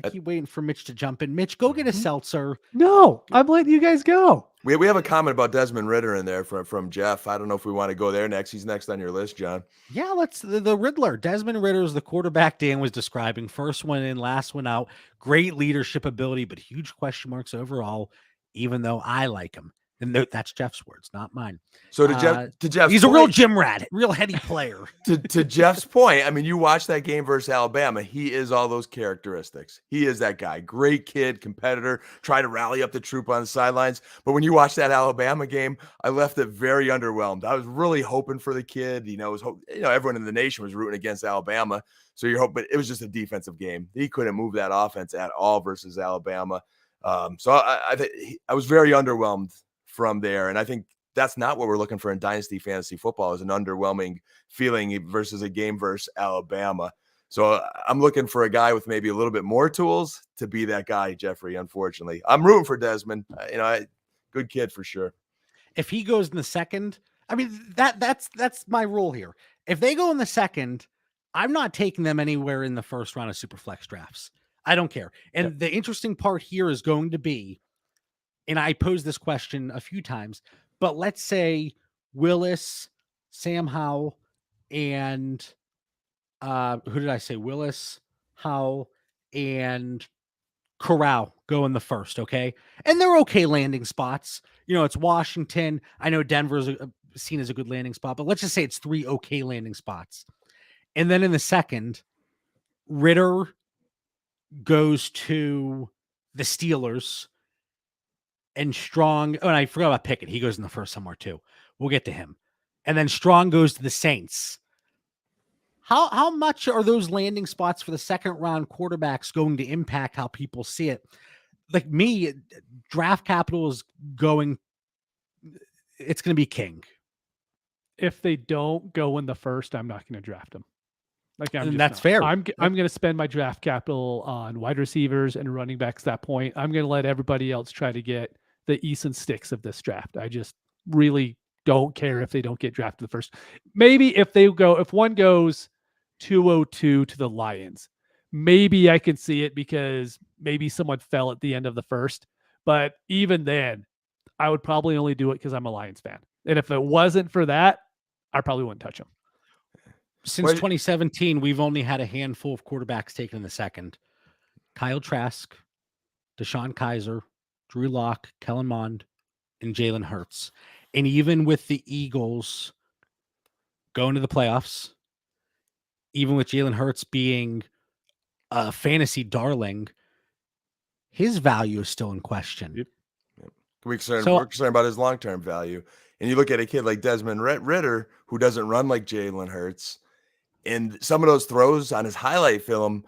Speaker 1: I keep waiting for Mitch to jump in. Mitch, go get a seltzer.
Speaker 3: No, I'm letting you guys go.
Speaker 2: We have a comment about Desmond Ritter in there from Jeff. I don't know if we want to go there next. He's next on your list, John.
Speaker 1: Yeah, let's the Riddler. Desmond Ritter is the quarterback Dan was describing. First one in, last one out. Great leadership ability, but huge question marks overall, even though I like him. And that's Jeff's words, not mine.
Speaker 2: So to Jeff's
Speaker 1: he's
Speaker 2: point,
Speaker 1: a real gym rat, real heady player.
Speaker 2: to Jeff's point, I mean, you watch that game versus Alabama. He is all those characteristics. He is that guy. Great kid, competitor, try to rally up the troop on the sidelines. But when you watch that Alabama game, I left it very underwhelmed. I was really hoping for the kid. Everyone in the nation was rooting against Alabama. So you're hoping, but it was just a defensive game. He couldn't move that offense at all versus Alabama. So I was very underwhelmed from there. And I think that's not what we're looking for in Dynasty Fantasy Football, is an underwhelming feeling versus a game versus Alabama. So I'm looking for a guy with maybe a little bit more tools to be that guy, Jeffrey, unfortunately. I'm rooting for Desmond. Good kid for sure.
Speaker 1: If he goes in the second, I mean, that's my rule here. If they go in the second, I'm not taking them anywhere in the first round of superflex drafts. I don't care. And the interesting part here is going to be, and I posed this question a few times, but let's say Willis, Sam Howell, and who did I say? Willis, Howell, and Corral go in the first, okay? And they're okay landing spots. It's Washington. I know Denver's seen as a good landing spot, but let's just say it's 3 okay landing spots. And then in the second, Ritter goes to the Steelers. And Strong, and I forgot about Pickett. He goes in the first somewhere too. We'll get to him. And then Strong goes to the Saints. How much are those landing spots for the second round quarterbacks going to impact how people see it? Like me, draft capital is it's going to be king.
Speaker 3: If they don't go in the first, I'm not going to draft them.
Speaker 1: That's fair.
Speaker 3: I'm going to spend my draft capital on wide receivers and running backs at that point. I'm going to let everybody else try to get the Eason sticks of this draft. I just really don't care if they don't get drafted the first. Maybe if one goes 202 to the Lions, maybe I can see it because maybe someone fell at the end of the first. But even then, I would probably only do it because I'm a Lions fan. And if it wasn't for that, I probably wouldn't touch them.
Speaker 1: Since 2017, we've only had a handful of quarterbacks taken in the second. Kyle Trask, Deshaun Kaiser, Drew Lock, Kellen Mond, and Jalen Hurts. And even with the Eagles going to the playoffs, even with Jalen Hurts being a fantasy darling, his value is still in question.
Speaker 2: Yep. We're concerned about his long-term value. And you look at a kid like Desmond Ritter, who doesn't run like Jalen Hurts, and some of those throws on his highlight film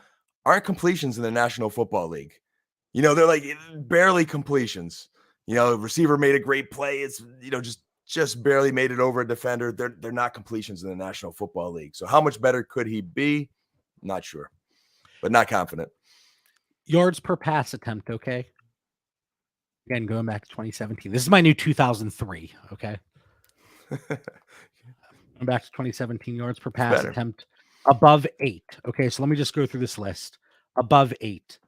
Speaker 2: aren't completions in the National Football League. They're like barely completions. Receiver made a great play. It's, just barely made it over a defender. They're not completions in the National Football League. So how much better could he be? Not sure, but not confident.
Speaker 1: Yards per pass attempt, okay? Again, going back to 2017. This is my new 2003, okay? Going back to 2017, yards per pass attempt above 8. Okay, so let me just go through this list. Above 8.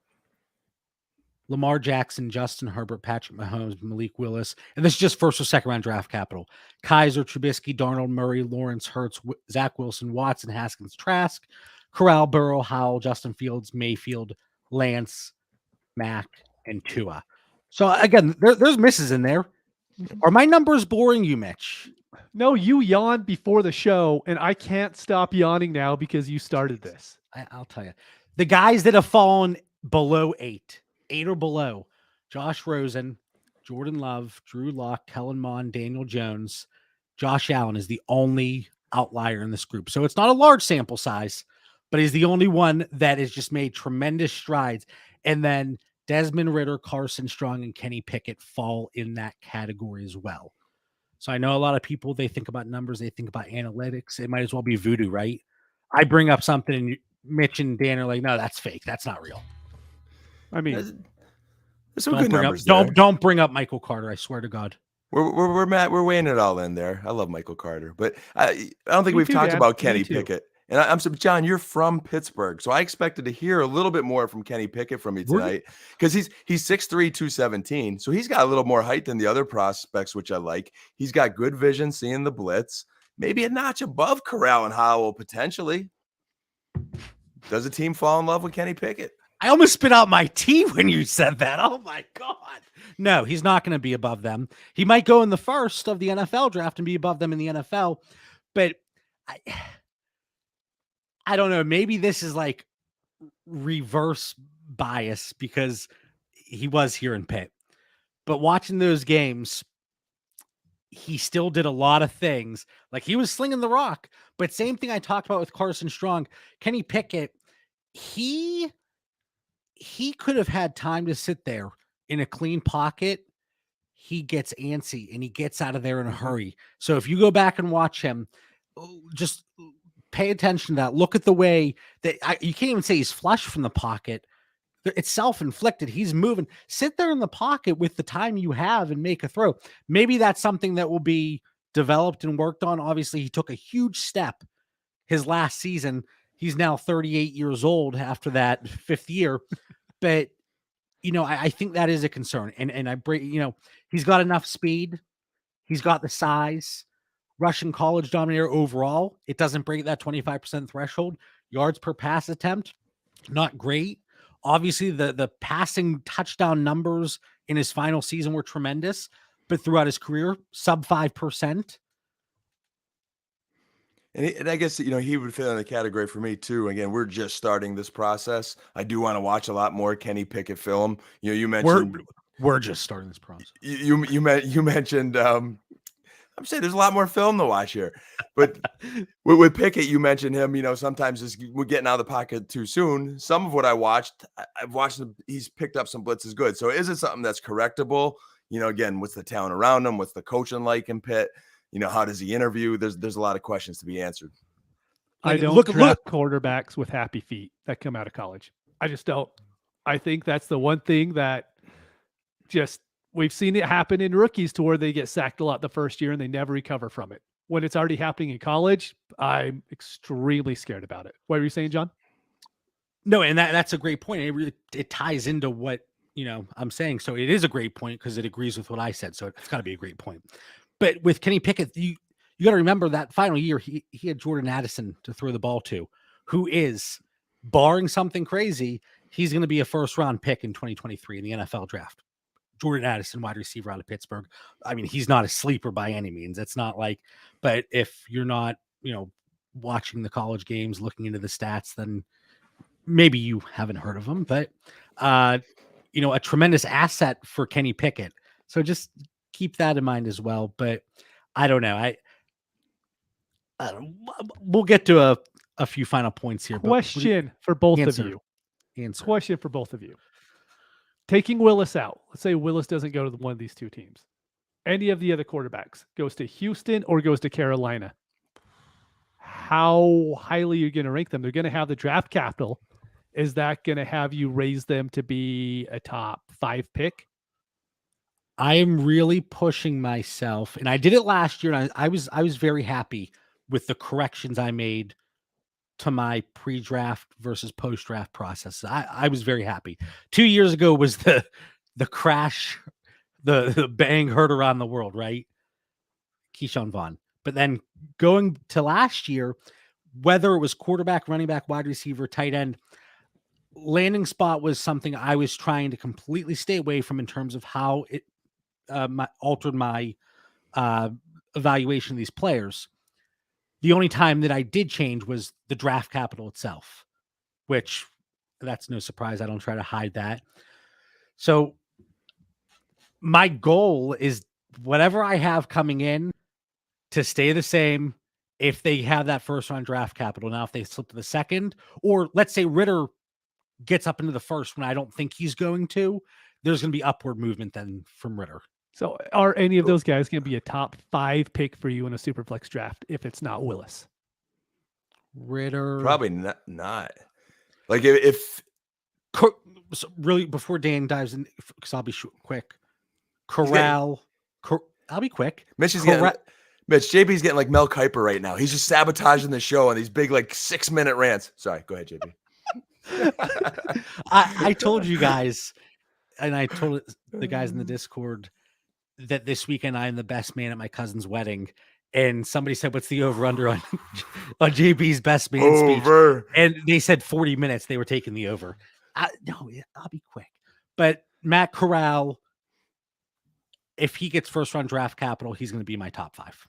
Speaker 1: Lamar Jackson, Justin Herbert, Patrick Mahomes, Malik Willis. And this is just first or second round draft capital. Kaiser, Trubisky, Darnold, Murray, Lawrence, Hurts, Zach Wilson, Watson, Haskins, Trask, Corral, Burrow, Howell, Justin Fields, Mayfield, Lance, Mack, and Tua. So again, there's misses in there. Are my numbers boring you, Mitch?
Speaker 3: No, you yawned before the show, and I can't stop yawning now because you started this.
Speaker 1: I'll tell you. The guys that have fallen below 8 or below, Josh Rosen, Jordan Love, Drew Lock, Kellen Mond, Daniel Jones, Josh Allen is the only outlier in this group. So it's not a large sample size, but he's the only one that has just made tremendous strides. And then Desmond Ritter, Carson Strong, and Kenny Pickett fall in that category as well. So I know a lot of people, they think about numbers, they think about analytics. It might as well be voodoo, right? I bring up something and Mitch and Dan are like, no, that's fake. That's not real.
Speaker 3: I mean,
Speaker 2: There's some good numbers
Speaker 1: up,
Speaker 2: there.
Speaker 1: don't bring up Michael Carter. I swear to God.
Speaker 2: We're weighing it all in there. I love Michael Carter, but I don't think
Speaker 3: Me
Speaker 2: we've
Speaker 3: too,
Speaker 2: talked
Speaker 3: Dan.
Speaker 2: about
Speaker 3: Me
Speaker 2: Kenny
Speaker 3: too.
Speaker 2: Pickett. And I'm so John, you're from Pittsburgh, so I expected to hear a little bit more from Kenny Pickett from you tonight because he's 6'3", 217, so he's got a little more height than the other prospects, which I like. He's got good vision, seeing the blitz, maybe a notch above Corral and Howell potentially. Does a team fall in love with Kenny Pickett?
Speaker 1: I almost spit out my tea when you said that. Oh my God. No, he's not going to be above them. He might go in the first of the NFL draft and be above them in the NFL, but I don't know. Maybe this is like reverse bias because he was here in Pitt, but watching those games, he still did a lot of things. Like he was slinging the rock, but same thing I talked about with Carson Strong, Kenny Pickett, he could have had time to sit there in a clean pocket. He gets antsy and he gets out of there in a hurry. So if you go back and watch him, just pay attention to that. Look at the way that you can't even say he's flush from the pocket. It's self-inflicted. He's moving. Sit there in the pocket with the time you have and make a throw. Maybe that's something that will be developed and worked on. Obviously, he took a huge step his last season. He's now 38 years old after that 5th year. But, I think that is a concern. And he's got enough speed. He's got the size. Russian college dominator overall. It doesn't break that 25% threshold. Yards per pass attempt, not great. Obviously, the passing touchdown numbers in his final season were tremendous, but throughout his career, sub 5%.
Speaker 2: And I guess, he would fit in the category for me too. Again, we're just starting this process. I do want to watch a lot more Kenny Pickett film. You mentioned
Speaker 1: we're just starting this process.
Speaker 2: You mentioned I'm saying there's a lot more film to watch here, but with Pickett, you mentioned him. Sometimes we're getting out of the pocket too soon. Some of what I've watched him. He's picked up some blitzes good. So is it something that's correctable? Again, what's the talent around him? What's the coaching like in Pitt? How does he interview? There's a lot of questions to be answered.
Speaker 3: I don't draft quarterbacks with happy feet that come out of college. I just don't. I think that's the one thing that we've seen it happen in rookies to where they get sacked a lot the first year and they never recover from it. When it's already happening in college, I'm extremely scared about it. What were you saying, John?
Speaker 1: No, and that's a great point. It ties into what I'm saying. So it is a great point because it agrees with what I said. So it's got to be a great point. But with Kenny Pickett, you got to remember that final year he had Jordan Addison to throw the ball to, who is, barring something crazy, he's going to be a first-round pick in 2023 in the NFL draft. Jordan Addison, wide receiver out of Pittsburgh. I mean, he's not a sleeper by any means. It's not like, but if you're not, watching the college games, looking into the stats, then maybe you haven't heard of him. But, a tremendous asset for Kenny Pickett. So just keep that in mind as well. But I don't know. We'll get to a few final points here.
Speaker 3: Question for both of you. Question for both of you. Taking Willis out, let's say Willis doesn't go to one of these two teams. Any of the other quarterbacks goes to Houston or goes to Carolina. How highly are you going to rank them? They're going to have the draft capital. Is that going to have you raise them to be a top 5 pick?
Speaker 1: I am really pushing myself, and I did it last year. And I was very happy with the corrections I made to my pre-draft versus post-draft process. I was very happy. 2 years ago was the crash, the bang heard around the world, right? Keyshawn Vaughn. But then going to last year, whether it was quarterback, running back, wide receiver, tight end, landing spot was something I was trying to completely stay away from in terms of how it altered my evaluation of these players. The only time that I did change was the draft capital itself, which that's no surprise. I don't try to hide that. So my goal is whatever I have coming in to stay the same if they have that first round draft capital. Now, if they slip to the second, or let's say Ritter gets up into the first when I don't think he's going to, there's going to be upward movement then from Ritter.
Speaker 3: So are any of those guys going to be a top 5 pick for you in a superflex draft if it's not Willis?
Speaker 1: Ritter.
Speaker 2: Probably not. Like if
Speaker 1: So really, before Dan dives in, because I'll be quick. Corral. I'll be quick.
Speaker 2: Mitch JB's getting like Mel Kiper right now. He's just sabotaging the show on these big like 6-minute rants. Sorry, go ahead, JB.
Speaker 1: I told you guys, and I told the guys in the Discord that this weekend I am the best man at my cousin's wedding. And somebody said, "What's the over/under on JB's best man speech?" And they said 40 minutes. They were taking the over. No, I'll be quick. But Matt Corral, if he gets first-round draft capital, he's going to be my top 5.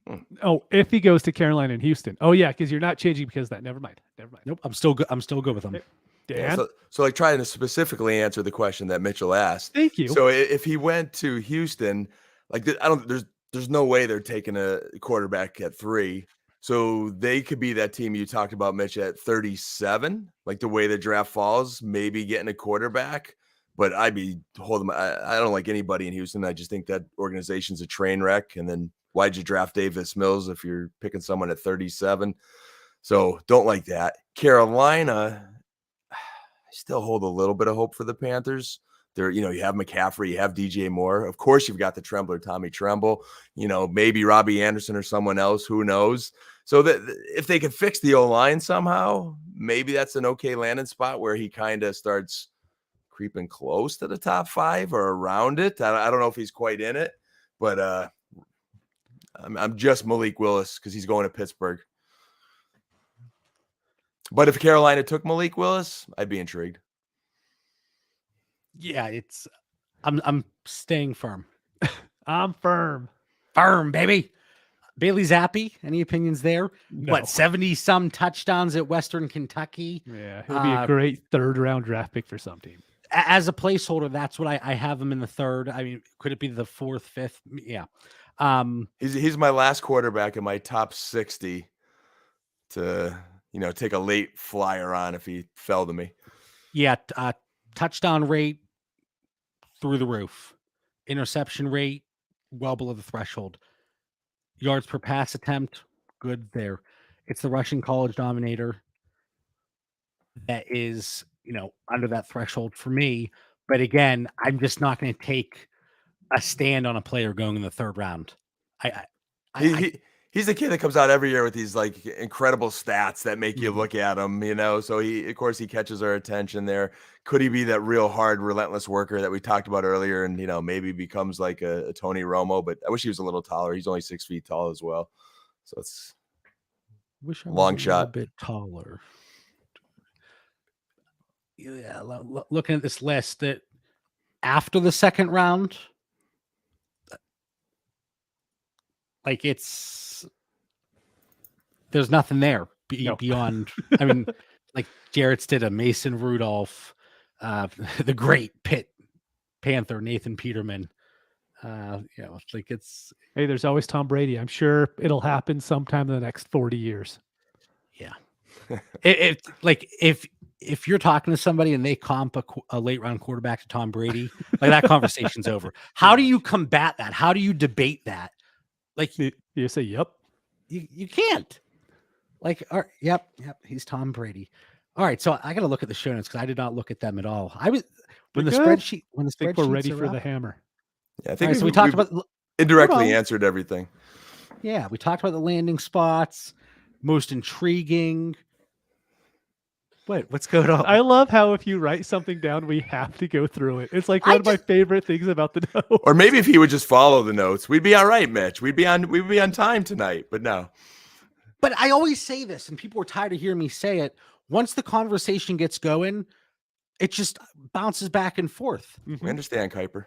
Speaker 3: Okay. Oh, if he goes to Carolina and Houston. Oh yeah, because you're not changing because of that. Never mind.
Speaker 1: Nope, I'm still good. I'm still good with him.
Speaker 3: Okay.
Speaker 2: Dan?
Speaker 3: Yeah,
Speaker 2: so like trying to specifically answer the question that Mitchell asked.
Speaker 3: Thank you.
Speaker 2: So if he went to Houston, like there's no way they're taking a quarterback at 3. So they could be that team you talked about, Mitch, at 37, like the way the draft falls, maybe getting a quarterback. But I'd be holding I don't like anybody in Houston. I just think that organization's a train wreck. And then why'd you draft Davis Mills if you're picking someone at 37? So don't like that. Carolina, I still hold a little bit of hope for the Panthers. There, you have McCaffrey, you have DJ Moore. Of course, you've got the Trembler, Tommy Tremble, maybe Robbie Anderson or someone else, who knows? So that if they could fix the O-line somehow, maybe that's an okay landing spot where he kind of starts creeping close to the top 5 or around it. I don't know if he's quite in it, but I'm just Malik Willis because he's going to Pittsburgh. But if Carolina took Malik Willis, I'd be intrigued.
Speaker 1: Yeah, I'm staying firm.
Speaker 3: I'm firm,
Speaker 1: baby. Bailey Zappi, any opinions there?
Speaker 3: No.
Speaker 1: What, 70-some touchdowns at Western Kentucky?
Speaker 3: Yeah, he'll be a great 3rd-round draft pick for some team.
Speaker 1: As a placeholder, that's what I have him in the 3rd. I mean, could it be the 4th, 5th? Yeah.
Speaker 2: He's my last quarterback in my top 60 to take a late flyer on if he fell to me.
Speaker 1: Yeah, touchdown rate through the roof, interception rate well below the threshold, yards per pass attempt good there. It's the rushing college dominator that is under that threshold for me. But again, I'm just not going to take a stand on a player going in the 3rd round.
Speaker 2: He's the kid that comes out every year with these like incredible stats that make you look at him, So he catches our attention there. Could he be that real hard, relentless worker that we talked about earlier, and maybe becomes like a Tony Romo? But I wish he was a little taller. He's only 6 feet tall as well, so it's long shot.
Speaker 1: A bit taller. Yeah, looking at this list, that after the 2nd round, like there's nothing there beyond. I mean, like Jarrett Stidham, Mason Rudolph, the great Pitt Panther, Nathan Peterman.
Speaker 3: Hey, there's always Tom Brady. I'm sure it'll happen sometime in the next 40 years.
Speaker 1: Yeah. If you're talking to somebody and they comp a late round quarterback to Tom Brady, like that conversation's over. How do you combat that? How do you debate that? Like
Speaker 3: you say, yep.
Speaker 1: You can't. Like, yep, he's Tom Brady. All right, so I got to look at the show notes because I did not look at them at all. When the spreadsheet
Speaker 3: we're ready for the hammer.
Speaker 2: Yeah, I think
Speaker 1: right, so we talked about
Speaker 2: indirectly answered everything.
Speaker 1: Yeah, we talked about the landing spots, most intriguing. What's going on?
Speaker 3: I love how if you write something down, we have to go through it. It's like one of my favorite things about the notes.
Speaker 2: Or maybe if he would just follow the notes, we'd be all right, Mitch. We'd be on time tonight, but no.
Speaker 1: But I always say this, and people are tired of hearing me say it. Once the conversation gets going, it just bounces back and forth.
Speaker 2: We understand, Kuiper.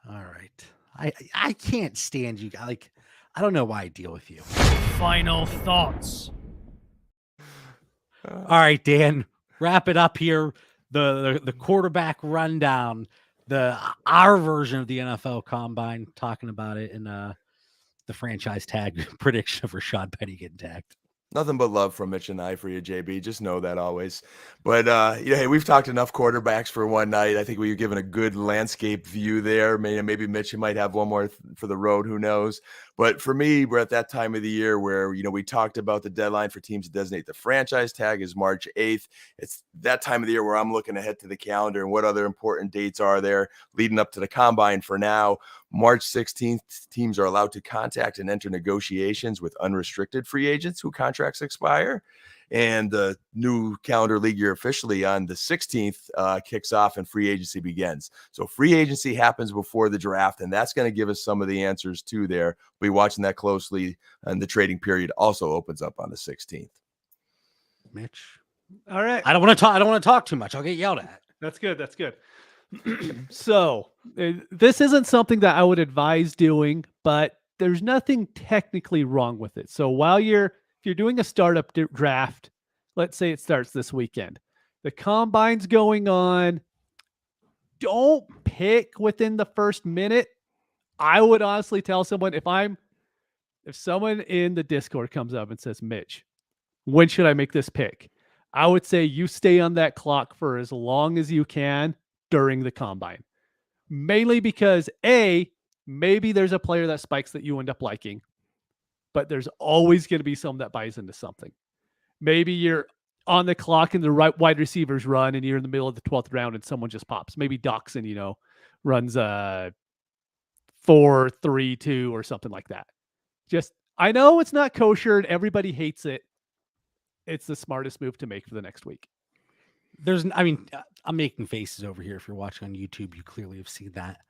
Speaker 1: All right. I can't stand you. Like, I don't know why I deal with you.
Speaker 3: Final thoughts.
Speaker 1: All right, Dan, wrap it up here. The quarterback rundown, our version of the NFL Combine, talking about it in the franchise tag prediction of Rashad Penny getting tagged.
Speaker 2: Nothing but love from Mitch and I for you, JB. Just know that always. But hey, we've talked enough quarterbacks for one night. I think we've given a good landscape view there. Maybe Mitch, you might have one more for the road. Who knows? But for me, we're at that time of the year where, we talked about the deadline for teams to designate the franchise tag is March 8th. It's that time of the year where I'm looking ahead to the calendar and what other important dates are there leading up to the combine. For now, March 16th, teams are allowed to contact and enter negotiations with unrestricted free agents who contracts expire. And the new calendar league year officially on the 16th kicks off and free agency begins. So free agency happens before the draft, and that's going to give us some of the answers too there. We'll be watching that closely, and the trading period also opens up on the 16th.
Speaker 1: Mitch.
Speaker 3: All right.
Speaker 1: I don't want to talk too much. I'll get yelled at.
Speaker 3: That's good. That's good. So this isn't something that I would advise doing, but there's nothing technically wrong with it. So if you're doing a startup draft, let's say it starts this weekend, the combine's going on, don't pick within the first minute. I would honestly tell someone, if someone in the Discord comes up and says, Mitch, when should I make this pick? I would say you stay on that clock for as long as you can during the combine. Mainly because maybe there's a player that spikes that you end up liking, but there's always going to be someone that buys into something. Maybe you're on the clock and the right wide receivers run and you're in the middle of the 12th round and someone just pops. Maybe Doxson, runs 4-3-2 or something like that. I know it's not kosher and everybody hates it. It's the smartest move to make for the next week.
Speaker 1: I'm making faces over here. If you're watching on YouTube, you clearly have seen that.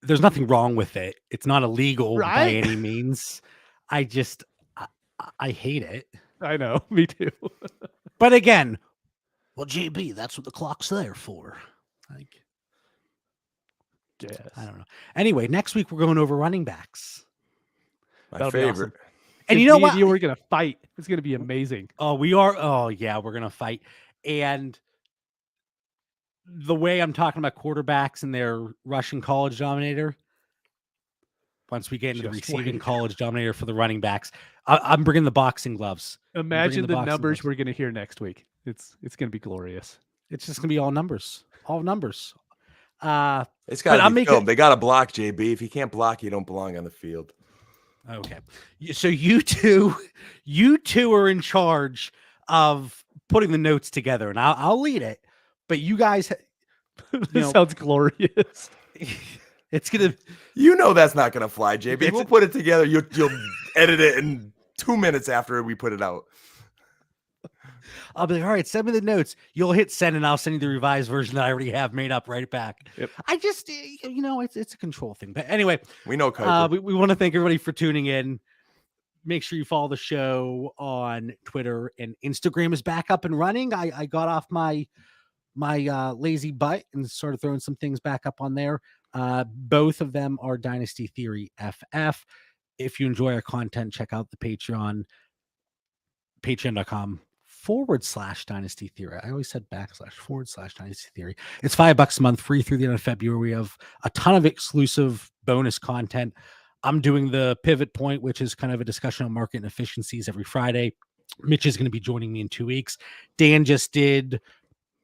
Speaker 1: There's nothing wrong with it. It's not illegal by any means. I hate it.
Speaker 3: I know. Me too.
Speaker 1: But again, JB, that's what the clock's there for.
Speaker 3: Yes.
Speaker 1: I don't know. Anyway, next week we're going over running backs.
Speaker 2: My favorite.
Speaker 3: Awesome.
Speaker 1: And you know what?
Speaker 3: We're going to fight. It's going to be amazing.
Speaker 1: Oh, we are. Oh, yeah, we're going to fight. And the way I'm talking about quarterbacks and their Russian college dominator, once we get into the receiving college dominator for the running backs, I'm bringing the boxing gloves.
Speaker 3: Imagine the numbers we're going to hear next week. It's going to be glorious.
Speaker 1: It's just going to be all numbers. All numbers.
Speaker 2: It's got to be filmed. They got to block, JB. If you can't block, you don't belong on the field.
Speaker 1: Okay. So you two are in charge of putting the notes together, and I'll lead it. But you guys,
Speaker 3: this sounds glorious.
Speaker 1: It's gonna,
Speaker 2: that's not gonna fly, JB. We'll put it together. You'll edit it in 2 minutes after we put it out.
Speaker 1: I'll be like, all right, send me the notes. You'll hit send, and I'll send you the revised version that I already have made up right back.
Speaker 3: Yep.
Speaker 1: I just, it's a control thing. But anyway,
Speaker 2: we know.
Speaker 1: We want to thank everybody for tuning in. Make sure you follow the show on Twitter, and Instagram is back up and running. I got off my lazy butt and started throwing some things back up on there. Both of them are Dynasty Theory FF. If you enjoy our content, check out the Patreon, patreon.com/Dynasty Theory. I always said //Dynasty Theory. It's $5 a month, free through the end of February. We have a ton of exclusive bonus content. I'm doing the pivot point, which is kind of a discussion on market and efficiencies every Friday. Mitch is going to be joining me in 2 weeks. Dan just did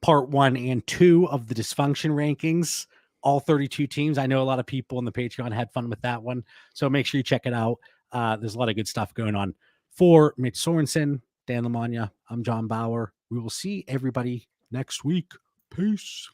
Speaker 1: part 1 and 2 of the dysfunction rankings, all 32 teams. I know a lot of people on the Patreon had fun with that one. So make sure you check it out. There's a lot of good stuff going on. For Mitch Sorensen, Dan Lamagna, I'm John Bauer. We will see everybody next week. Peace.